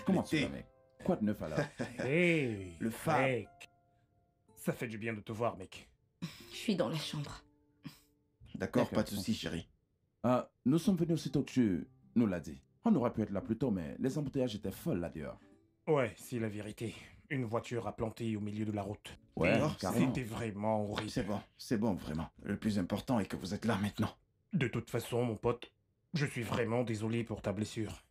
Speaker 6: Comment tu
Speaker 2: L'été.
Speaker 6: vas, mec? Quoi de neuf alors?
Speaker 7: Hey,
Speaker 2: Le Fab.
Speaker 7: mec. Ça fait du bien de te voir, mec.
Speaker 3: Je suis dans la chambre.
Speaker 2: d'accord,
Speaker 6: D'accord.
Speaker 2: pas de soucis, chérie.
Speaker 6: Nous sommes venus aussitôt que tu nous l'as dit. On aurait pu être là plus tôt, mais les embouteillages étaient folles là dehors.
Speaker 7: Ouais, c'est la vérité. Une voiture a planté au milieu de la route.
Speaker 6: Ouais,
Speaker 2: Alors,
Speaker 6: carrément.
Speaker 7: C'était vraiment horrible.
Speaker 2: C'est bon, vraiment. Le plus important est que vous êtes là maintenant.
Speaker 7: De toute façon, mon pote, je suis vraiment désolé pour ta blessure.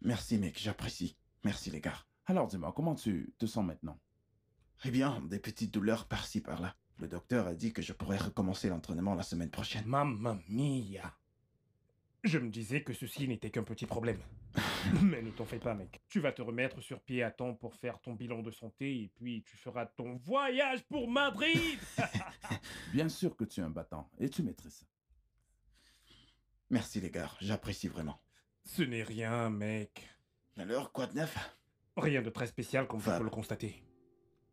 Speaker 2: Merci, mec, j'apprécie. Merci, les gars.
Speaker 6: Alors dis-moi, comment tu te sens maintenant?
Speaker 2: Eh bien, des petites douleurs par-ci, par-là. Le docteur a dit que je pourrais recommencer l'entraînement la semaine prochaine.
Speaker 7: Mamma mia. Je me disais que ceci n'était qu'un petit problème. Mais ne t'en fais pas, mec. Tu vas te remettre sur pied à temps pour faire ton bilan de santé et puis tu feras ton voyage pour Madrid.
Speaker 6: Bien sûr que tu es un battant et tu maîtrises ça.
Speaker 2: Merci, les gars, j'apprécie vraiment.
Speaker 7: Ce n'est rien, mec.
Speaker 2: Alors, quoi de neuf?
Speaker 7: Rien de très spécial comme tu
Speaker 2: Fab.
Speaker 7: peux le constater.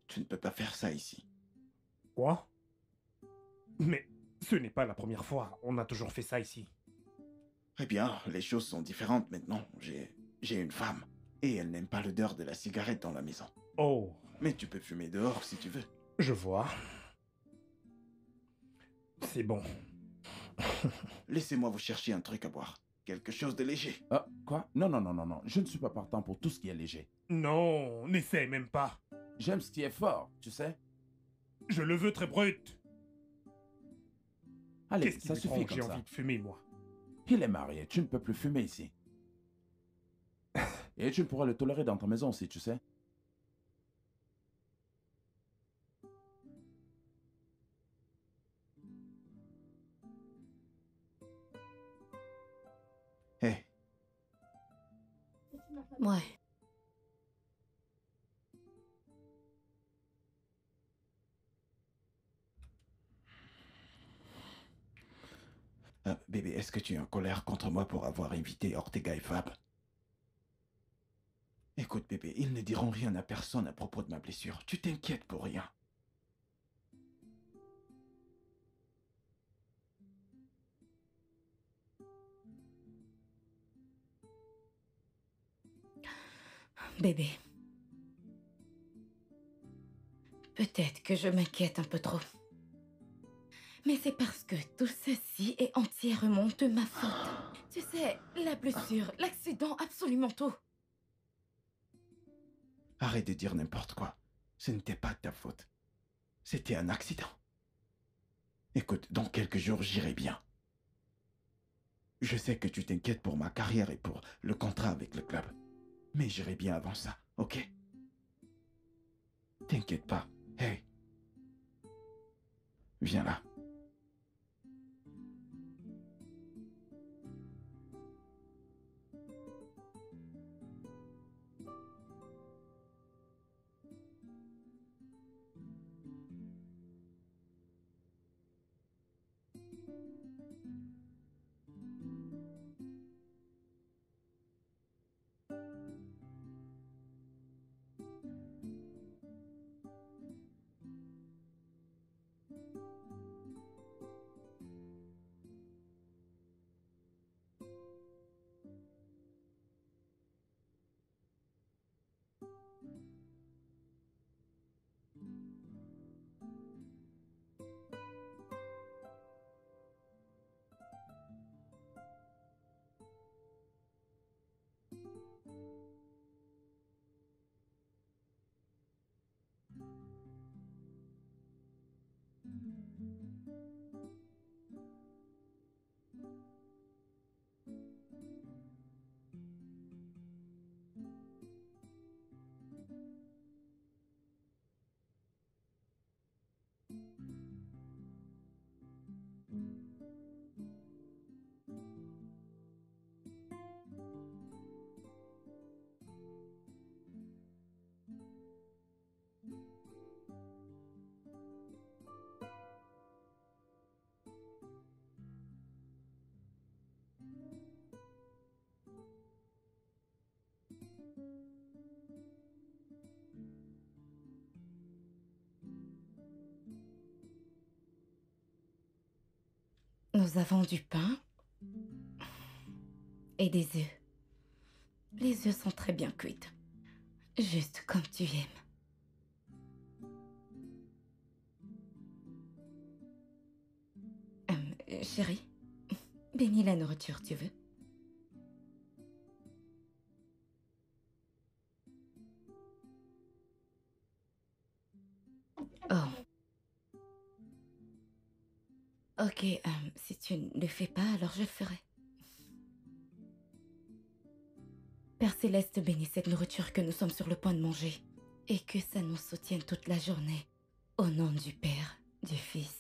Speaker 2: Tu ne peux pas faire ça ici.
Speaker 7: Quoi? Mais ce n'est pas la première fois. On a toujours fait ça ici.
Speaker 2: Eh bien, les choses sont différentes maintenant. J'ai une femme. Et elle n'aime pas l'odeur de la cigarette dans la maison.
Speaker 7: Oh,
Speaker 2: Mais tu peux fumer dehors si tu veux.
Speaker 7: je vois. C'est bon.
Speaker 2: Laissez-moi vous chercher un truc à boire. Quelque chose de léger.
Speaker 6: Ah, quoi? Non, non, non, non, non. Je ne suis pas partant pour tout ce qui est léger.
Speaker 7: Non, n'essaie même pas.
Speaker 6: J'aime ce qui est fort, tu sais.
Speaker 7: Je le veux très brut.
Speaker 6: Allez,
Speaker 7: Qu'est-ce qui
Speaker 6: ça
Speaker 7: me prend
Speaker 6: suffit
Speaker 7: que j'ai
Speaker 6: comme ça.
Speaker 7: envie de fumer, moi?
Speaker 6: Il est marié, tu ne peux plus fumer ici. Et tu ne pourras le tolérer dans ta maison aussi, tu sais.
Speaker 2: Hé,
Speaker 3: Ouais.
Speaker 2: bébé, est-ce que tu es en colère contre moi pour avoir invité Ortega et Fab? Écoute, bébé, ils ne diront rien à personne à propos de ma blessure. Tu t'inquiètes pour rien.
Speaker 3: Bébé. Peut-être que je m'inquiète un peu trop. Mais c'est parce que tout ceci est entièrement de ma faute. Tu sais, la blessure, l'accident, absolument tout.
Speaker 2: Arrête de dire n'importe quoi. Ce n'était pas de ta faute. C'était un accident. Écoute, dans quelques jours, j'irai bien. Je sais que tu t'inquiètes pour ma carrière et pour le contrat avec le club. Mais j'irai bien avant ça, ok? T'inquiète pas. Hey. Viens là.
Speaker 3: Nous avons du pain et des œufs. Les œufs sont très bien cuits. Juste comme tu aimes. Chérie, bénis la nourriture, tu veux? Oh. Ok, si tu ne le fais pas, alors je le ferai. Père Céleste bénit cette nourriture que nous sommes sur le point de manger et que ça nous soutienne toute la journée. Au nom du Père, du Fils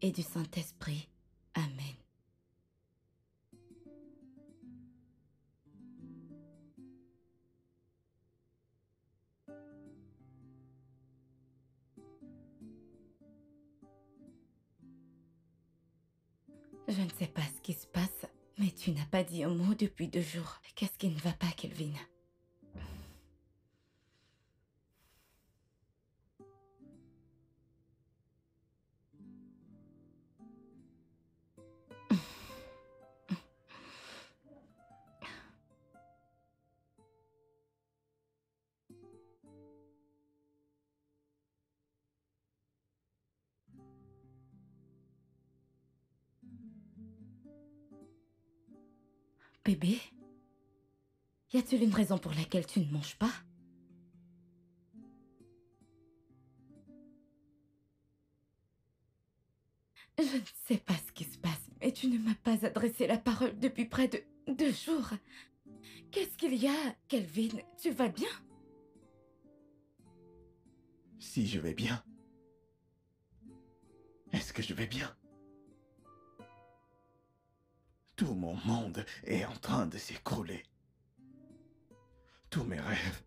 Speaker 3: et du Saint-Esprit. Amen. Je ne sais pas ce qui se passe, mais tu n'as pas dit un mot depuis 2 jours. Qu'est-ce qui ne va pas, Kelvin? Bébé? Y a-t-il une raison pour laquelle tu ne manges pas? Je ne sais pas ce qui se passe, mais tu ne m'as pas adressé la parole depuis près de 2 jours. Qu'est-ce qu'il y a, Kelvin? Tu vas bien?
Speaker 2: Si je vais bien. Est-ce que je vais bien? Tout mon monde est en train de s'écrouler. Tous mes rêves,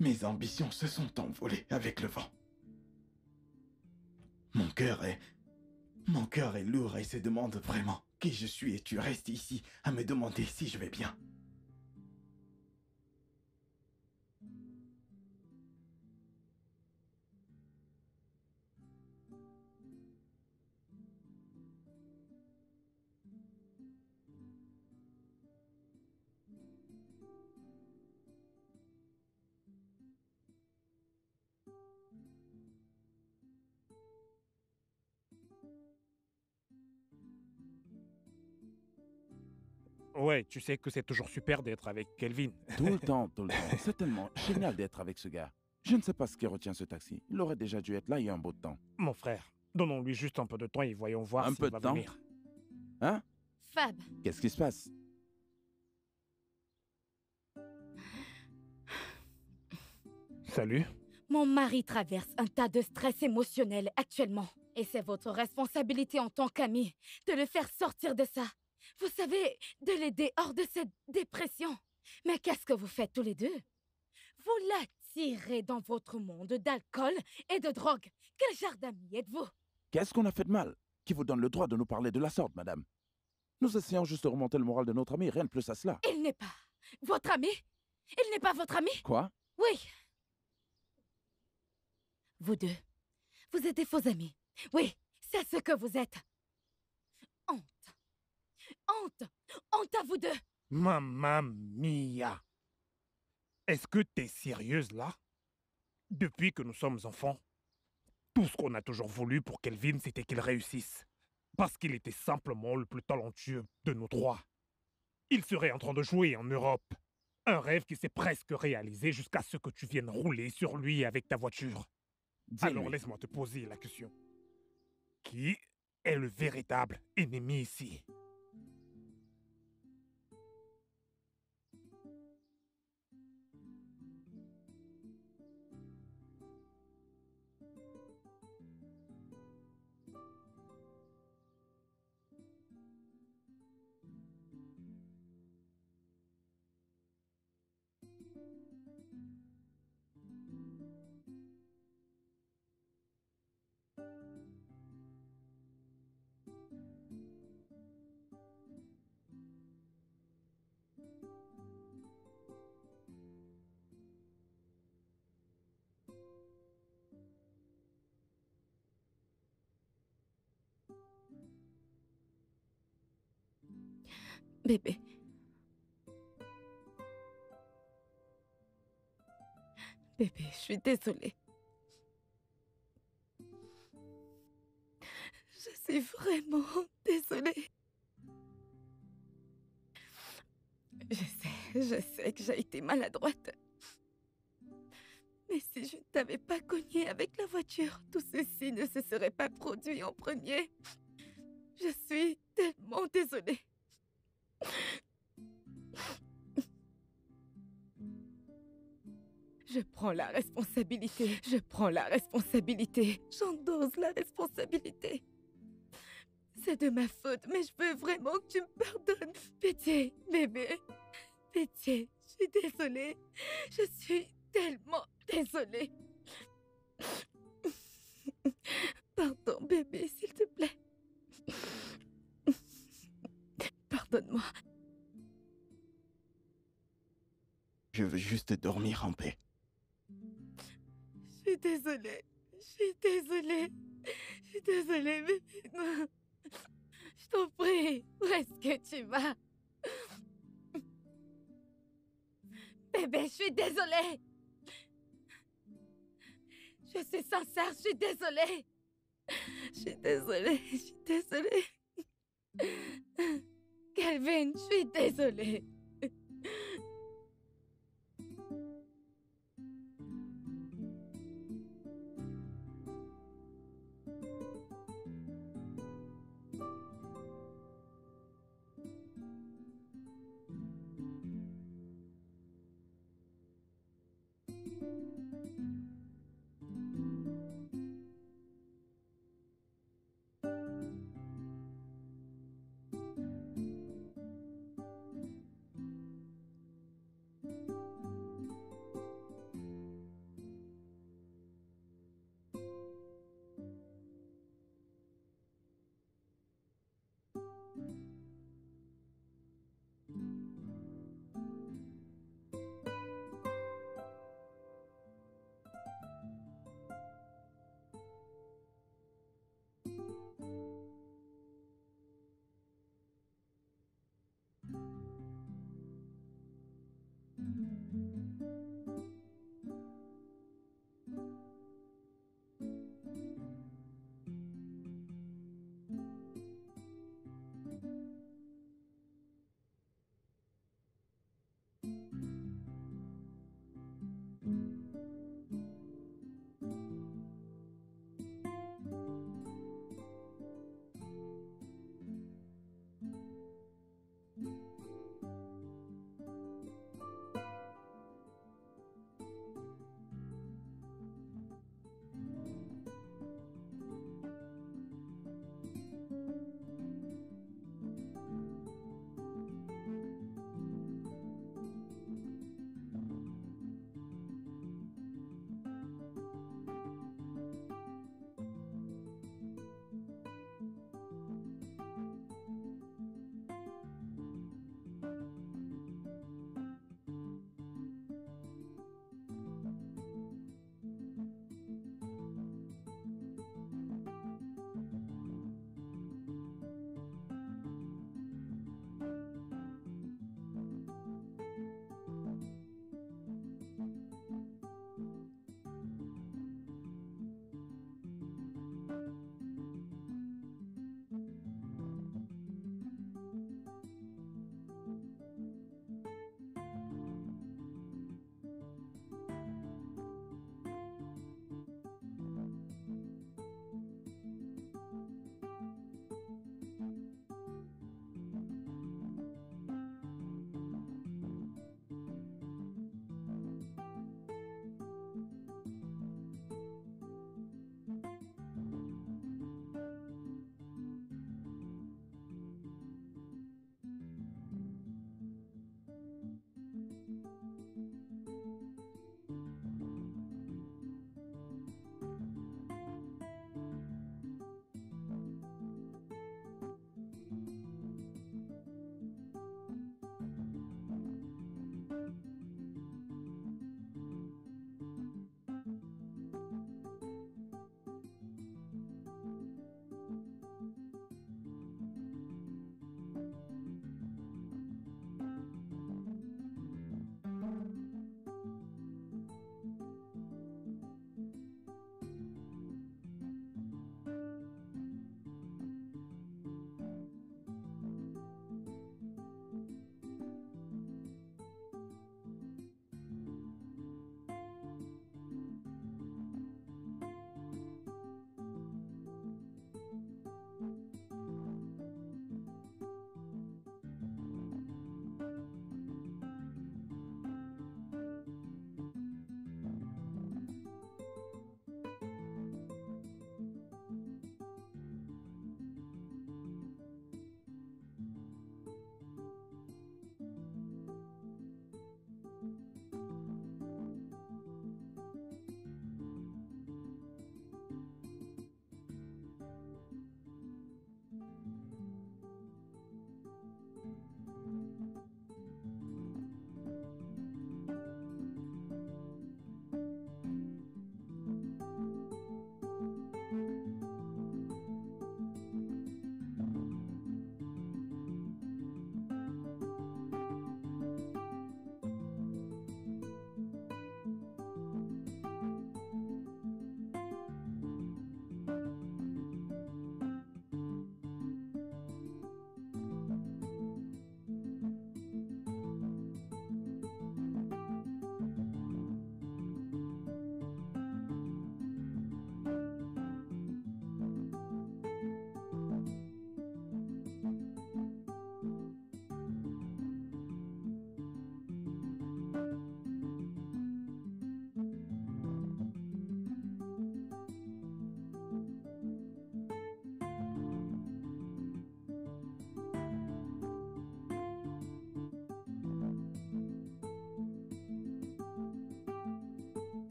Speaker 2: mes ambitions se sont envolées avec le vent. Mon cœur est lourd et se demande vraiment qui je suis et tu restes ici à me demander si je vais bien.
Speaker 7: Ouais, tu sais que c'est toujours super d'être avec Kelvin.
Speaker 6: Tout le temps, tout le temps. C'est tellement génial d'être avec ce gars. Je ne sais pas ce qui retient ce taxi. Il aurait déjà dû être là il y a un bout de temps.
Speaker 7: Mon frère, donnons-lui juste un peu de temps et voyons voir
Speaker 6: Un
Speaker 7: s'il
Speaker 6: peu
Speaker 7: va
Speaker 6: de temps?
Speaker 7: venir.
Speaker 6: Hein?
Speaker 3: Fab,
Speaker 6: Qu'est-ce qui se passe?
Speaker 7: Salut.
Speaker 3: mon mari traverse un tas de stress émotionnel actuellement. Et c'est votre responsabilité en tant qu'ami de le faire sortir de ça. Vous savez, de l'aider hors de cette dépression. Mais qu'est-ce que vous faites tous les deux? Vous l'attirez dans votre monde d'alcool et de drogue. Quel genre d'amis êtes-vous?
Speaker 6: Qu'est-ce qu'on a fait de mal? Qui vous donne le droit de nous parler de la sorte, madame? Nous essayons juste de remonter le moral de notre ami, rien de plus à cela.
Speaker 3: Il n'est pas votre ami? Il n'est pas votre ami?
Speaker 6: Quoi?
Speaker 3: Oui. Vous deux, vous êtes des faux amis. Oui, c'est ce que vous êtes. Honte. Honte. Honte à vous deux.
Speaker 7: Mamma mia. Est-ce que t'es sérieuse là? Depuis que nous sommes enfants, tout ce qu'on a toujours voulu pour Kelvin, c'était qu'il réussisse. Parce qu'il était simplement le plus talentueux de nous 3. Il serait en train de jouer en Europe. Un rêve qui s'est presque réalisé jusqu'à ce que tu viennes rouler sur lui avec ta voiture. Alors laisse-moi te poser la question. Qui est le véritable ennemi ici?
Speaker 3: Bébé. Bébé, je suis désolée. Je suis vraiment désolée. Je sais que j'ai été maladroite. Mais si je ne t'avais pas cogné avec la voiture, tout ceci ne se serait pas produit en premier. Je suis tellement désolée. Je prends la responsabilité. Je prends la responsabilité. J'endosse la responsabilité. C'est de ma faute, mais je veux vraiment que tu me pardonnes. Pitié, bébé. Pitié, je suis désolée. Je suis tellement désolée. Pardon, bébé, s'il te plaît. Pardonne-moi.
Speaker 2: Je veux juste dormir en paix.
Speaker 3: Je suis désolée. Je suis désolée. Je suis désolée, bébé. Non. Je t'en prie. Où est-ce que tu vas? Bébé, je suis désolée. Je suis sincère, je suis désolée. Je suis désolée, je suis désolée. Calvin, je suis désolée.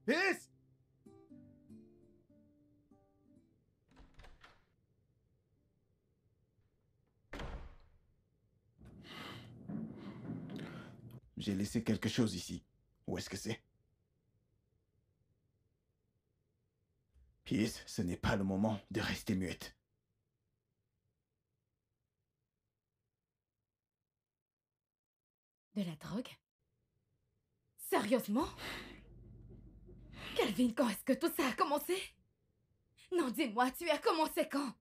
Speaker 2: Peace! J'ai laissé quelque chose ici. Où est-ce que c'est? Peace, ce n'est pas le moment de rester muette.
Speaker 3: De la drogue? Sérieusement? Kelvin, quand est-ce que tout ça a commencé? Non, dis-moi, tu as commencé quand?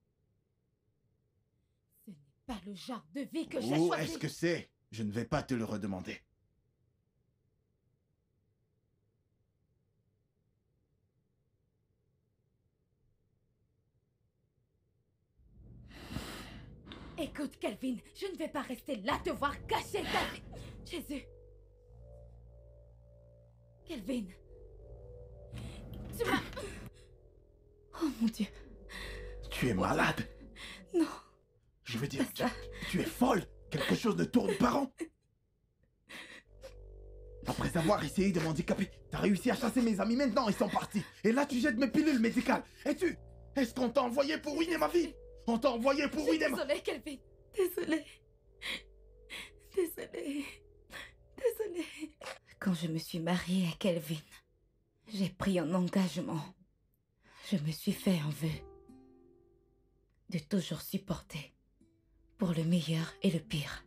Speaker 3: Ce n'est pas le genre de vie que j'ai choisi.
Speaker 2: Où est-ce que c'est? Je ne vais pas te le redemander.
Speaker 3: Écoute, Kelvin, je ne vais pas rester là te voir cacher ta vie. Jésus. Kelvin. Tu m'as... Oh mon Dieu.
Speaker 2: Tu es malade?
Speaker 3: Non.
Speaker 2: Je veux dire,
Speaker 3: Pas ça.
Speaker 2: tu es folle. Quelque chose ne tourne pas rond. Après avoir essayé de m'handicaper, t'as réussi à chasser mes amis, maintenant ils sont partis. Et là tu jettes mes pilules médicales. Est-ce qu'on t'a envoyé pour ruiner ma vie? On t'a envoyé pour ruiner ma...
Speaker 3: Désolée, Kelvin. Désolée. Désolée. Désolée. Quand je me suis mariée à Kelvin, j'ai pris un engagement. Je me suis fait un vœu de toujours supporter, pour le meilleur et le pire,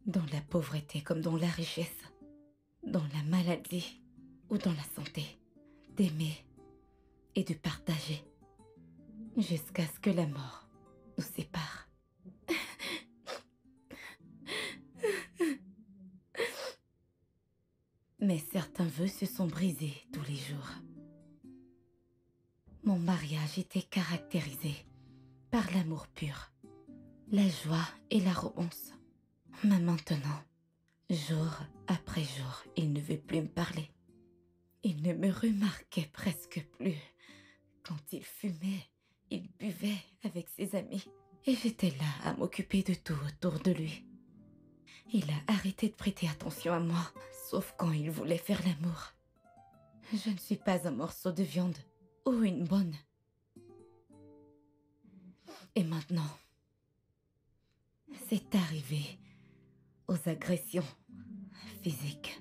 Speaker 3: dans la pauvreté comme dans la richesse, dans la maladie ou dans la santé, d'aimer et de partager, jusqu'à ce que la mort nous sépare. Mais certains vœux se sont brisés tous les jours. Mon mariage était caractérisé par l'amour pur, la joie et la romance. Mais maintenant, jour après jour, il ne veut plus me parler. Il ne me remarquait presque plus. Quand il fumait, il buvait avec ses amis. Et j'étais là à m'occuper de tout autour de lui. Il a arrêté de prêter attention à moi, sauf quand il voulait faire l'amour. Je ne suis pas un morceau de viande ou une bonne. Et maintenant, c'est arrivé aux agressions physiques.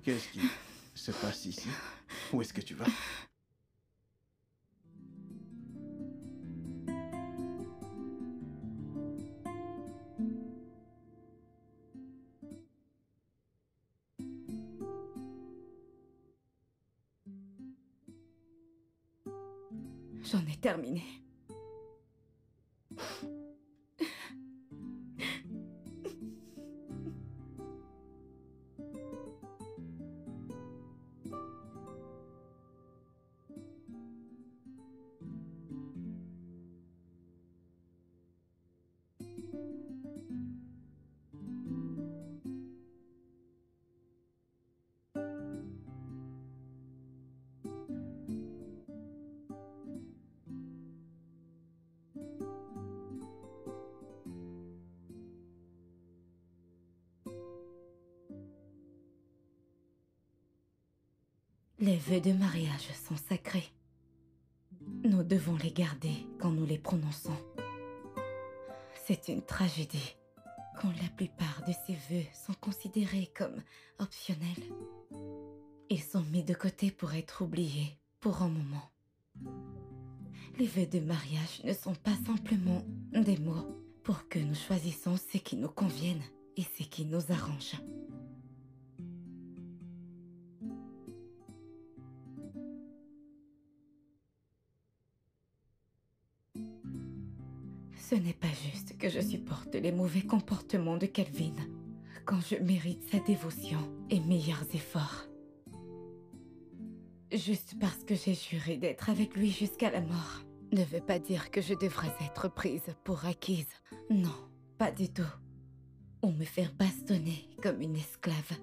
Speaker 2: Qu'est-ce qui se passe ici? Où est-ce que tu vas?
Speaker 3: J'en ai terminé. Les vœux de mariage sont sacrés. Nous devons les garder quand nous les prononçons. C'est une tragédie quand la plupart de ces vœux sont considérés comme optionnels. Ils sont mis de côté pour être oubliés pour un moment. Les vœux de mariage ne sont pas simplement des mots pour que nous choisissons ce qui nous convienne et ce qui nous arrange. Ce n'est pas juste que je supporte les mauvais comportements de Kelvin quand je mérite sa dévotion et meilleurs efforts. Juste parce que j'ai juré d'être avec lui jusqu'à la mort ne veut pas dire que je devrais être prise pour acquise. Non, pas du tout. Ou me faire bastonner comme une esclave.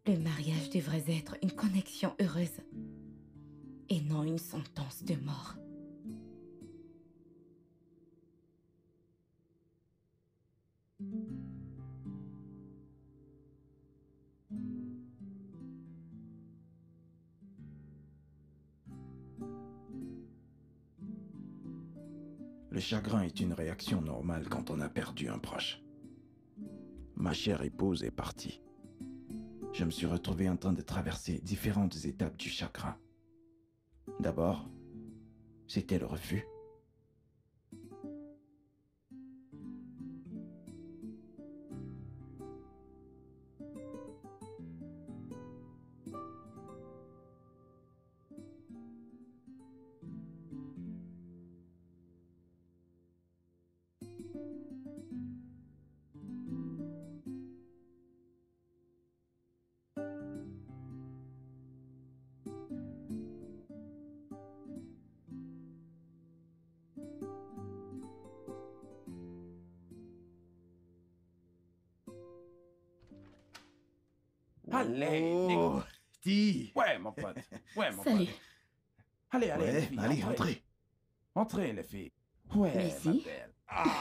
Speaker 3: Le mariage devrait être une connexion heureuse et non une sentence de mort.
Speaker 2: Le chagrin est une réaction normale quand on a perdu un proche. Ma chère épouse est partie. Je me suis retrouvé en train de traverser différentes étapes du chagrin. D'abord, c'était le refus.
Speaker 4: Allez,
Speaker 1: Oh, Ti.
Speaker 4: ouais, mon pote. Ouais, mon
Speaker 3: Salut.
Speaker 4: pote. Allez, allez, les
Speaker 2: Ouais,
Speaker 4: filles,
Speaker 2: allez, entrez.
Speaker 4: Entrez, les filles. Ouais,
Speaker 3: Merci.
Speaker 4: ma belle.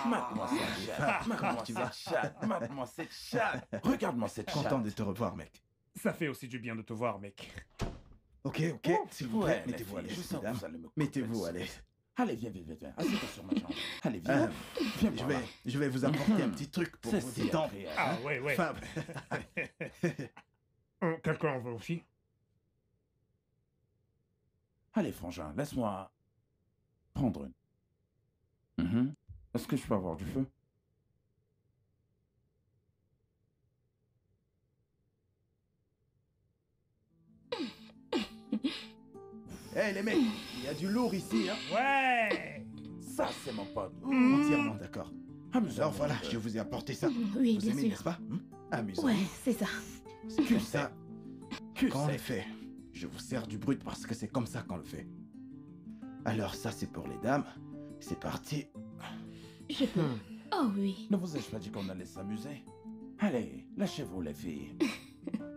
Speaker 4: Mate-moi cette chatte. Mate-moi cette chatte. Mate-moi cette chatte. Regarde-moi cette chatte.
Speaker 2: Content de te revoir, mec.
Speaker 7: Ça fait aussi du bien de te voir, mec.
Speaker 2: Ok, s'il vous plaît,
Speaker 4: Ouais, les
Speaker 2: mettez-vous à
Speaker 4: filles,
Speaker 2: l'aise,
Speaker 4: je sens que
Speaker 2: mesdames.
Speaker 4: vous allez me couper
Speaker 2: Mettez-vous
Speaker 4: le
Speaker 2: à l'aise.
Speaker 4: Allez, viens, viens, viens, viens. Assieds-toi sur ma jambe. Allez, viens. Viens
Speaker 2: Je
Speaker 4: par
Speaker 2: vais,
Speaker 4: là.
Speaker 2: je vais vous apporter un petit truc pour
Speaker 4: C'est
Speaker 2: vous
Speaker 4: si
Speaker 2: détendre.
Speaker 4: agréable.
Speaker 7: Ah, ouais, ouais.
Speaker 2: Fab.
Speaker 7: Quelqu'un en veut aussi?
Speaker 4: Allez, frangin, laisse-moi prendre une. Est-ce que je peux avoir du feu?
Speaker 2: Hey les mecs, il y a du lourd ici, hein.
Speaker 7: Ouais!
Speaker 4: Ça, c'est mon pote.
Speaker 2: Entièrement d'accord.
Speaker 4: Amusant.
Speaker 2: Alors voilà, je vous ai apporté ça.
Speaker 3: Oui,
Speaker 2: Vous
Speaker 3: bien
Speaker 2: aimez,
Speaker 3: sûr.
Speaker 2: n'est-ce pas? Amusant.
Speaker 3: Ouais, c'est ça.
Speaker 2: C'est comme ça
Speaker 4: Que
Speaker 2: qu'on le
Speaker 4: c'est?
Speaker 2: fait. Je vous sers du brut parce que c'est comme ça qu'on le fait. Alors ça, c'est pour les dames. C'est parti.
Speaker 3: Je peux. Oh oui.
Speaker 4: Ne vous ai-je pas dit qu'on allait s'amuser? Allez, lâchez-vous, les filles.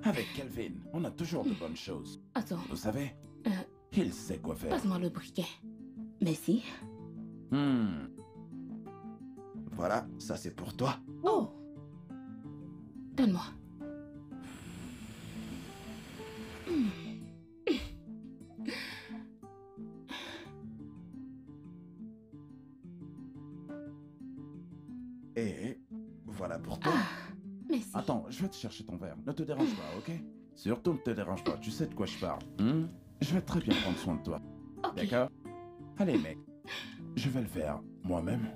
Speaker 4: Avec Kelvin, on a toujours de bonnes choses.
Speaker 3: Attends,
Speaker 4: Vous savez,
Speaker 3: Euh.
Speaker 4: il sait quoi faire.
Speaker 3: passe-moi le briquet. Merci.
Speaker 2: Voilà, ça c'est pour toi.
Speaker 3: Oh! Donne-moi.
Speaker 2: Et voilà pour toi.
Speaker 3: Ah, merci.
Speaker 4: Attends, je vais te chercher ton verre. Ne te dérange pas, ok? Surtout ne te dérange pas, tu sais de quoi je parle. Je vais très bien prendre soin de toi.
Speaker 3: Ok.
Speaker 4: D'accord? Allez, mec. Je vais le faire moi-même.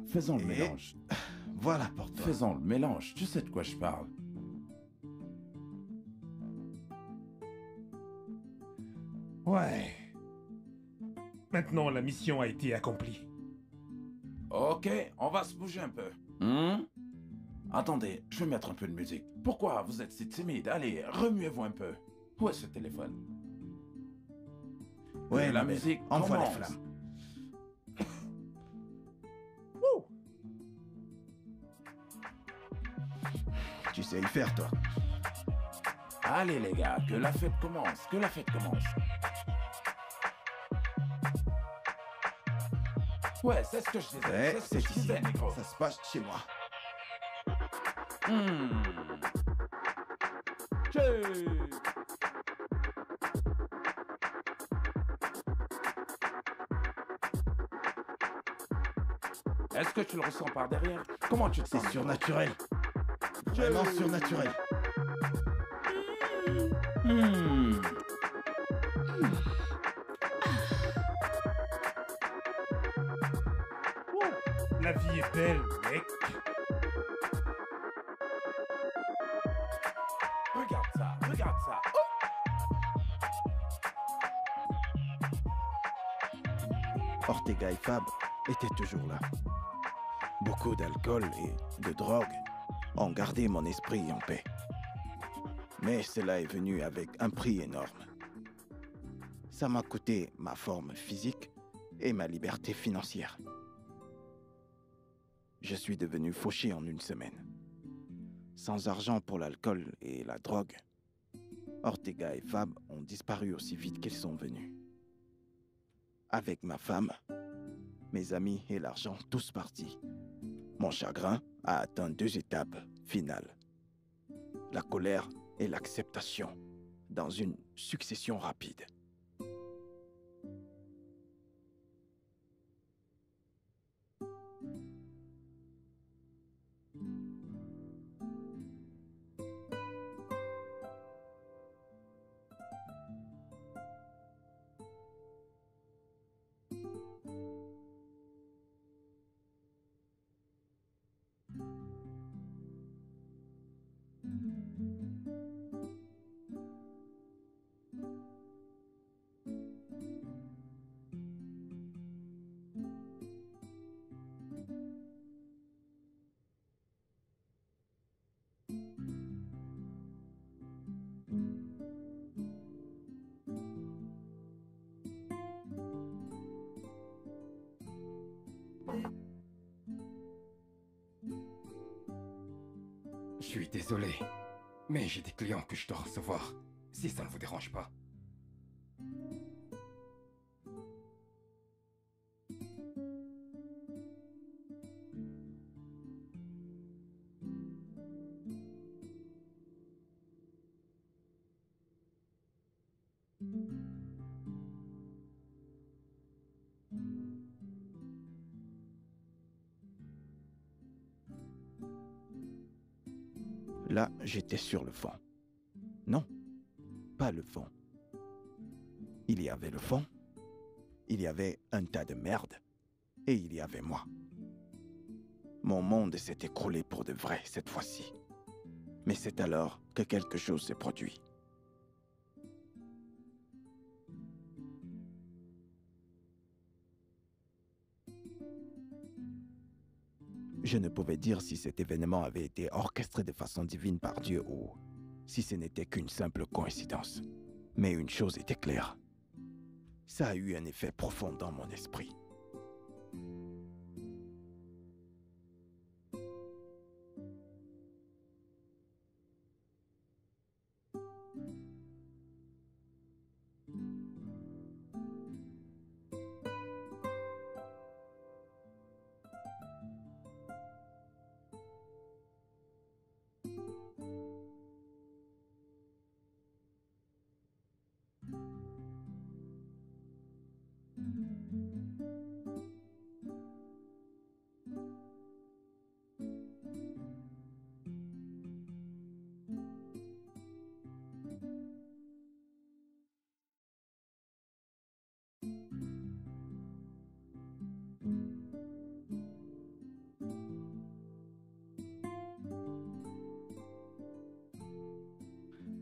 Speaker 4: Faisons le
Speaker 2: Et-
Speaker 4: mélange.
Speaker 2: Voilà pour toi.
Speaker 4: Faisons le mélange, tu sais de quoi je parle.
Speaker 7: Ouais. Maintenant, la mission a été accomplie.
Speaker 4: Ok, on va se bouger un peu. Attendez, je vais mettre un peu de musique. Pourquoi vous êtes si timide? Allez, remuez-vous un peu. Où est ce téléphone?
Speaker 2: Ouais,
Speaker 4: la
Speaker 2: ma belle,
Speaker 4: musique
Speaker 2: envoie les
Speaker 4: commence.
Speaker 2: flammes. Tu sais y faire, toi.
Speaker 4: Allez les gars, que la fête commence, que la fête commence. Ouais, c'est ce que je disais,
Speaker 2: Ouais,
Speaker 4: c'est ce que
Speaker 2: c'est
Speaker 4: je
Speaker 2: ici.
Speaker 4: disais, Nico.
Speaker 2: Ça se passe chez moi.
Speaker 4: Est-ce que tu le ressens par derrière? Comment tu te
Speaker 2: C'est
Speaker 4: sens?
Speaker 2: surnaturel. Vraiment surnaturel.
Speaker 7: La vie est belle, mec.
Speaker 4: Regarde ça, regarde ça.
Speaker 2: Ortega et Fab étaient toujours là. Beaucoup d'alcool et de drogue ont gardé mon esprit en paix. Mais cela est venu avec un prix énorme. Ça m'a coûté ma forme physique et ma liberté financière. Je suis devenu fauché en une semaine. Sans argent pour l'alcool et la drogue, Ortega et Fab ont disparu aussi vite qu'ils sont venus. Avec ma femme, mes amis et l'argent tous partis. Mon chagrin a atteint 2 étapes finales. La colère et l'acceptation, dans une succession rapide.
Speaker 4: Je suis désolé, mais j'ai des clients que je dois recevoir, si ça ne vous dérange pas.
Speaker 2: Là, j'étais sur le fond. Non, pas le fond. Il y avait le fond, il y avait un tas de merde, et il y avait moi. Mon monde s'est écroulé pour de vrai cette fois-ci. Mais c'est alors que quelque chose s'est produit. Je ne pouvais dire si cet événement avait été orchestré de façon divine par Dieu ou si ce n'était qu'une simple coïncidence. Mais une chose était claire. Ça a eu un effet profond dans mon esprit.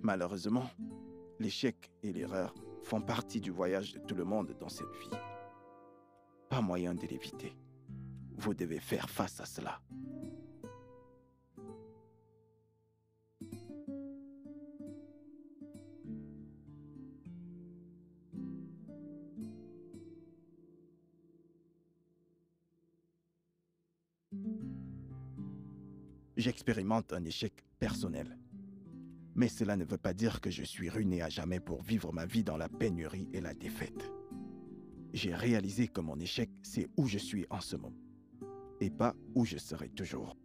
Speaker 2: Malheureusement, l'échec et l'erreur font partie du voyage de tout le monde dans cette vie. Pas moyen de l'éviter. Vous devez faire face à cela. J'expérimente un échec personnel. Mais cela ne veut pas dire que je suis ruiné à jamais pour vivre ma vie dans la pénurie et la défaite. J'ai réalisé que mon échec, c'est où je suis en ce moment, et pas où je serai toujours.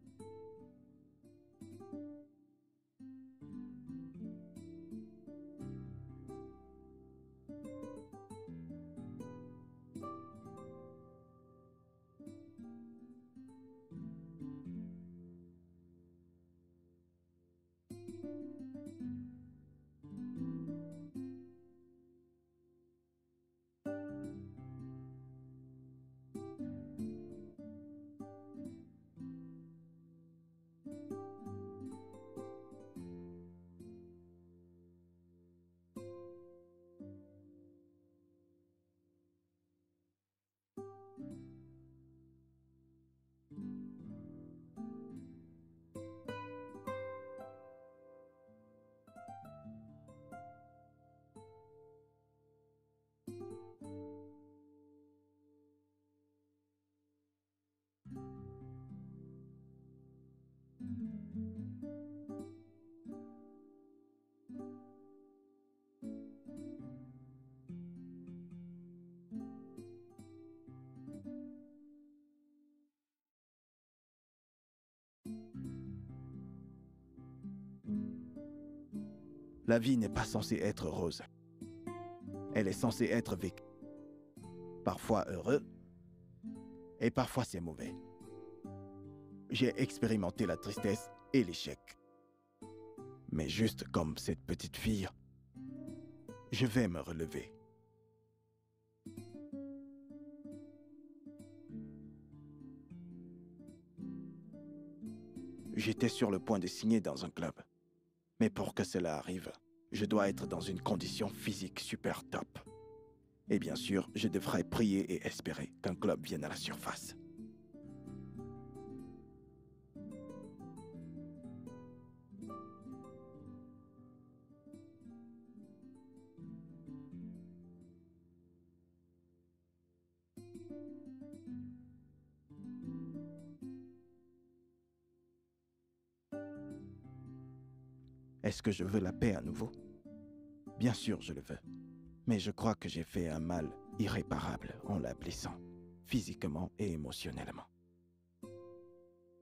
Speaker 2: La vie n'est pas censée être rose. Elle est censée être vécue. Parfois heureux, et parfois c'est mauvais. J'ai expérimenté la tristesse et l'échec. Mais juste comme cette petite fille, je vais me relever. J'étais sur le point de signer dans un club. Mais pour que cela arrive, je dois être dans une condition physique super top. Et bien sûr, je devrais prier et espérer qu'un club vienne à la surface. Est-ce que je veux la paix à nouveau? Bien sûr, je le veux. Mais je crois que j'ai fait un mal irréparable en la blessant, physiquement et émotionnellement.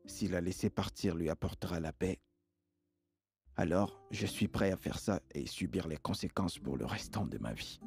Speaker 2: Si la laisser partir lui apportera la paix, alors je suis prêt à faire ça et subir les conséquences pour le restant de ma vie.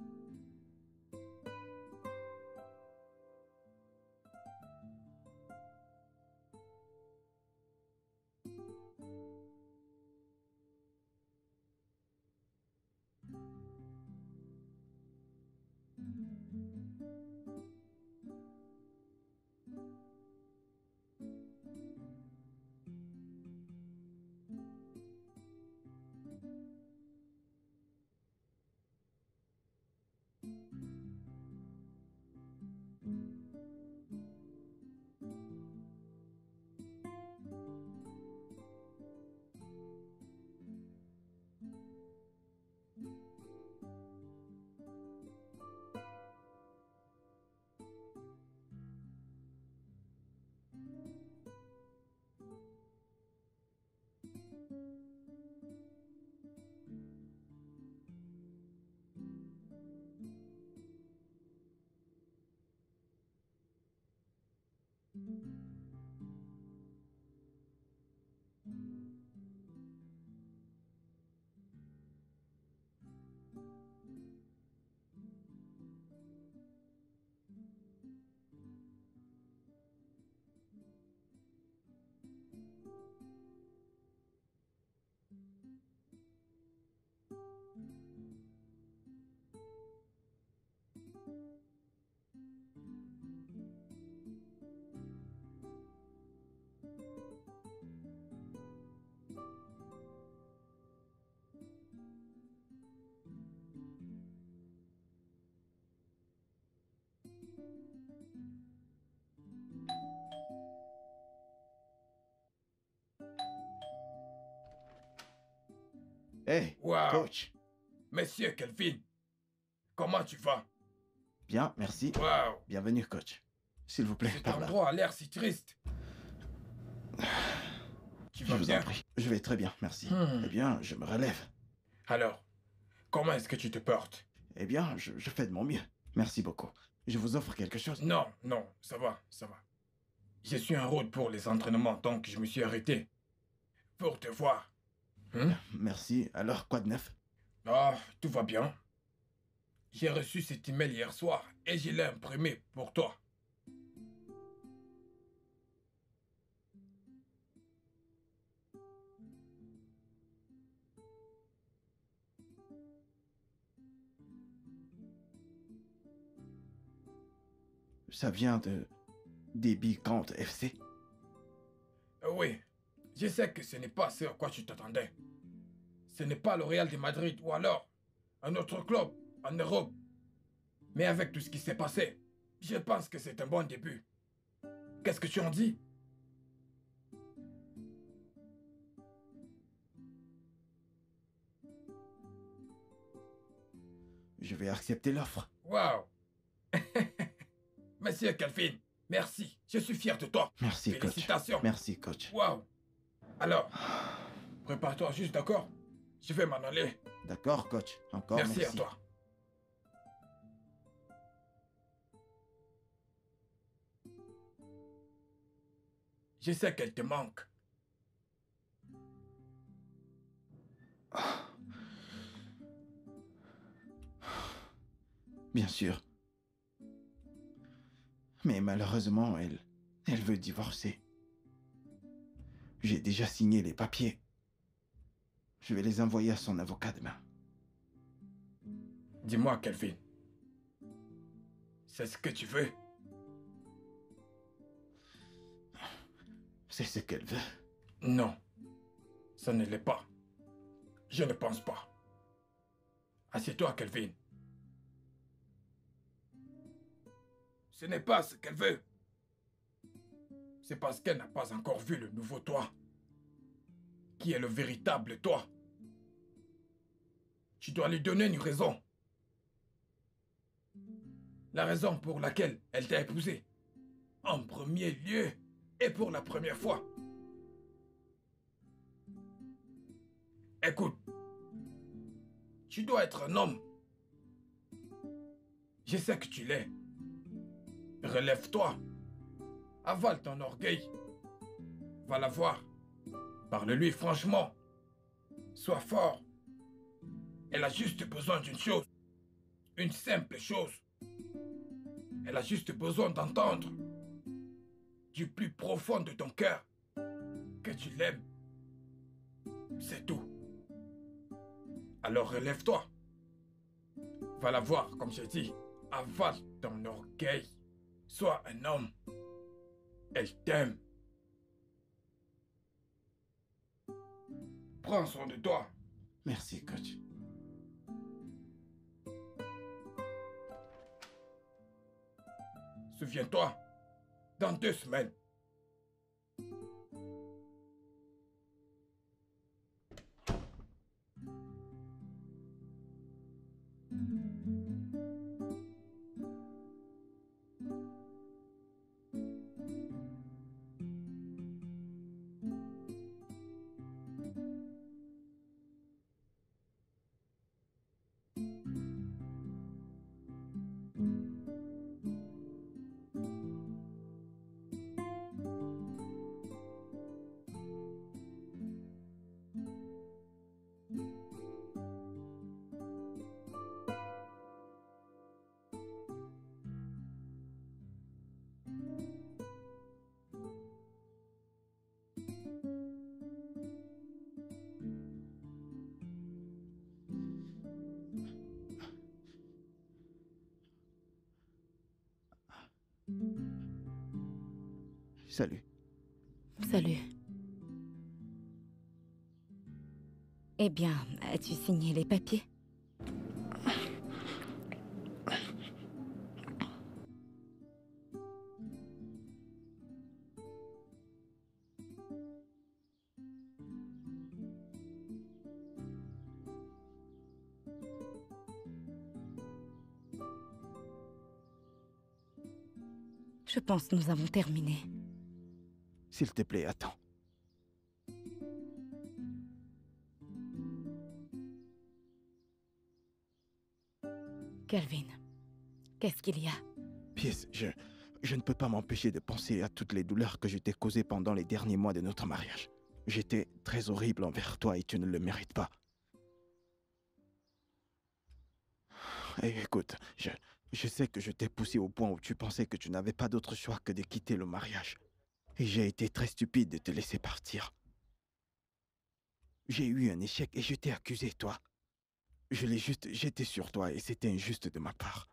Speaker 2: Hey,
Speaker 5: Wow.
Speaker 2: coach.
Speaker 5: Monsieur Kelvin, comment tu vas?
Speaker 2: Bien, merci.
Speaker 5: Wow.
Speaker 2: Bienvenue, coach. S'il vous plaît,
Speaker 5: Cet
Speaker 2: par là.
Speaker 5: endroit a l'air si triste. Tu
Speaker 2: Je
Speaker 5: vas
Speaker 2: vous
Speaker 5: bien?
Speaker 2: en prie. Je vais très bien, merci.
Speaker 5: Hmm.
Speaker 2: Eh bien, je me relève.
Speaker 5: Alors, comment est-ce que tu te portes?
Speaker 2: Eh bien, je fais de mon mieux. Merci beaucoup. Je vous offre quelque chose?
Speaker 5: Non, non, ça va, ça va. Je suis en route pour les entraînements, donc je me suis arrêté. Pour te voir.
Speaker 2: Merci. Alors, quoi de neuf?
Speaker 5: Ah, tout va bien. J'ai reçu cet email hier soir et je l'ai imprimé pour toi.
Speaker 2: Ça vient de DB Count FC?
Speaker 5: Oui, je sais que ce n'est pas ce à quoi tu t'attendais. Ce n'est pas le Real de Madrid ou alors un autre club en Europe. Mais avec tout ce qui s'est passé, je pense que c'est un bon début. Qu'est-ce que tu en dis?
Speaker 2: Je vais accepter l'offre.
Speaker 5: Waouh! Monsieur Calvin, merci. Je suis fier de toi.
Speaker 2: Merci, coach.
Speaker 5: Félicitations.
Speaker 2: Merci, coach.
Speaker 5: Waouh! Alors, prépare-toi juste, d'accord? Je vais m'en aller.
Speaker 2: D'accord, coach. Encore merci.
Speaker 5: Merci à toi. Je sais qu'elle te manque.
Speaker 2: Bien sûr. Mais malheureusement, elle veut divorcer. J'ai déjà signé les papiers. Je vais les envoyer à son avocat demain.
Speaker 5: Dis-moi, Kelvin. C'est ce que tu veux?
Speaker 2: C'est ce qu'elle veut.
Speaker 5: Non. Ça ne l'est pas. Je ne pense pas. Assieds-toi, Kelvin. Ce n'est pas ce qu'elle veut. C'est parce qu'elle n'a pas encore vu le nouveau toi, qui est le véritable toi. Tu dois lui donner une raison. La raison pour laquelle elle t'a épousé. En premier lieu et pour la première fois. Écoute, tu dois être un homme. Je sais que tu l'es. Relève-toi. Avale ton orgueil. Va la voir. Parle-lui franchement. Sois fort. Elle a juste besoin d'une chose. Une simple chose. Elle a juste besoin d'entendre du plus profond de ton cœur que tu l'aimes. C'est tout. Alors relève-toi. Va la voir, comme j'ai dit. Avale ton orgueil. Sois un homme. Elle t'aime. Prends soin de toi.
Speaker 2: Merci, coach.
Speaker 5: Souviens-toi, dans 2 semaines.
Speaker 2: Salut.
Speaker 3: Salut. Eh bien, as-tu signé les papiers? Je pense que nous avons terminé.
Speaker 2: S'il te plaît, attends.
Speaker 3: Kelvin, qu'est-ce qu'il y a?
Speaker 2: Pierce, je ne peux pas m'empêcher de penser à toutes les douleurs que je t'ai causées pendant les derniers mois de notre mariage. J'étais très horrible envers toi et tu ne le mérites pas. Et écoute, je sais que je t'ai poussé au point où tu pensais que tu n'avais pas d'autre choix que de quitter le mariage. Et j'ai été très stupide de te laisser partir. J'ai eu un échec et je t'ai accusé, toi. Je l'ai juste jeté sur toi et c'était injuste de ma part.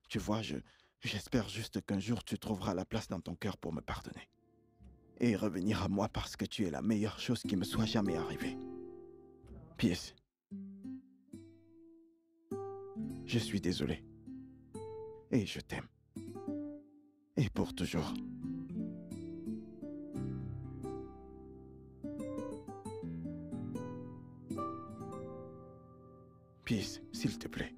Speaker 2: Tu vois, j'espère juste qu'un jour tu trouveras la place dans ton cœur pour me pardonner. Et revenir à moi parce que tu es la meilleure chose qui me soit jamais arrivée. Pierce. Je suis désolé. Et je t'aime. Et pour toujours. Pierce, s'il te plaît.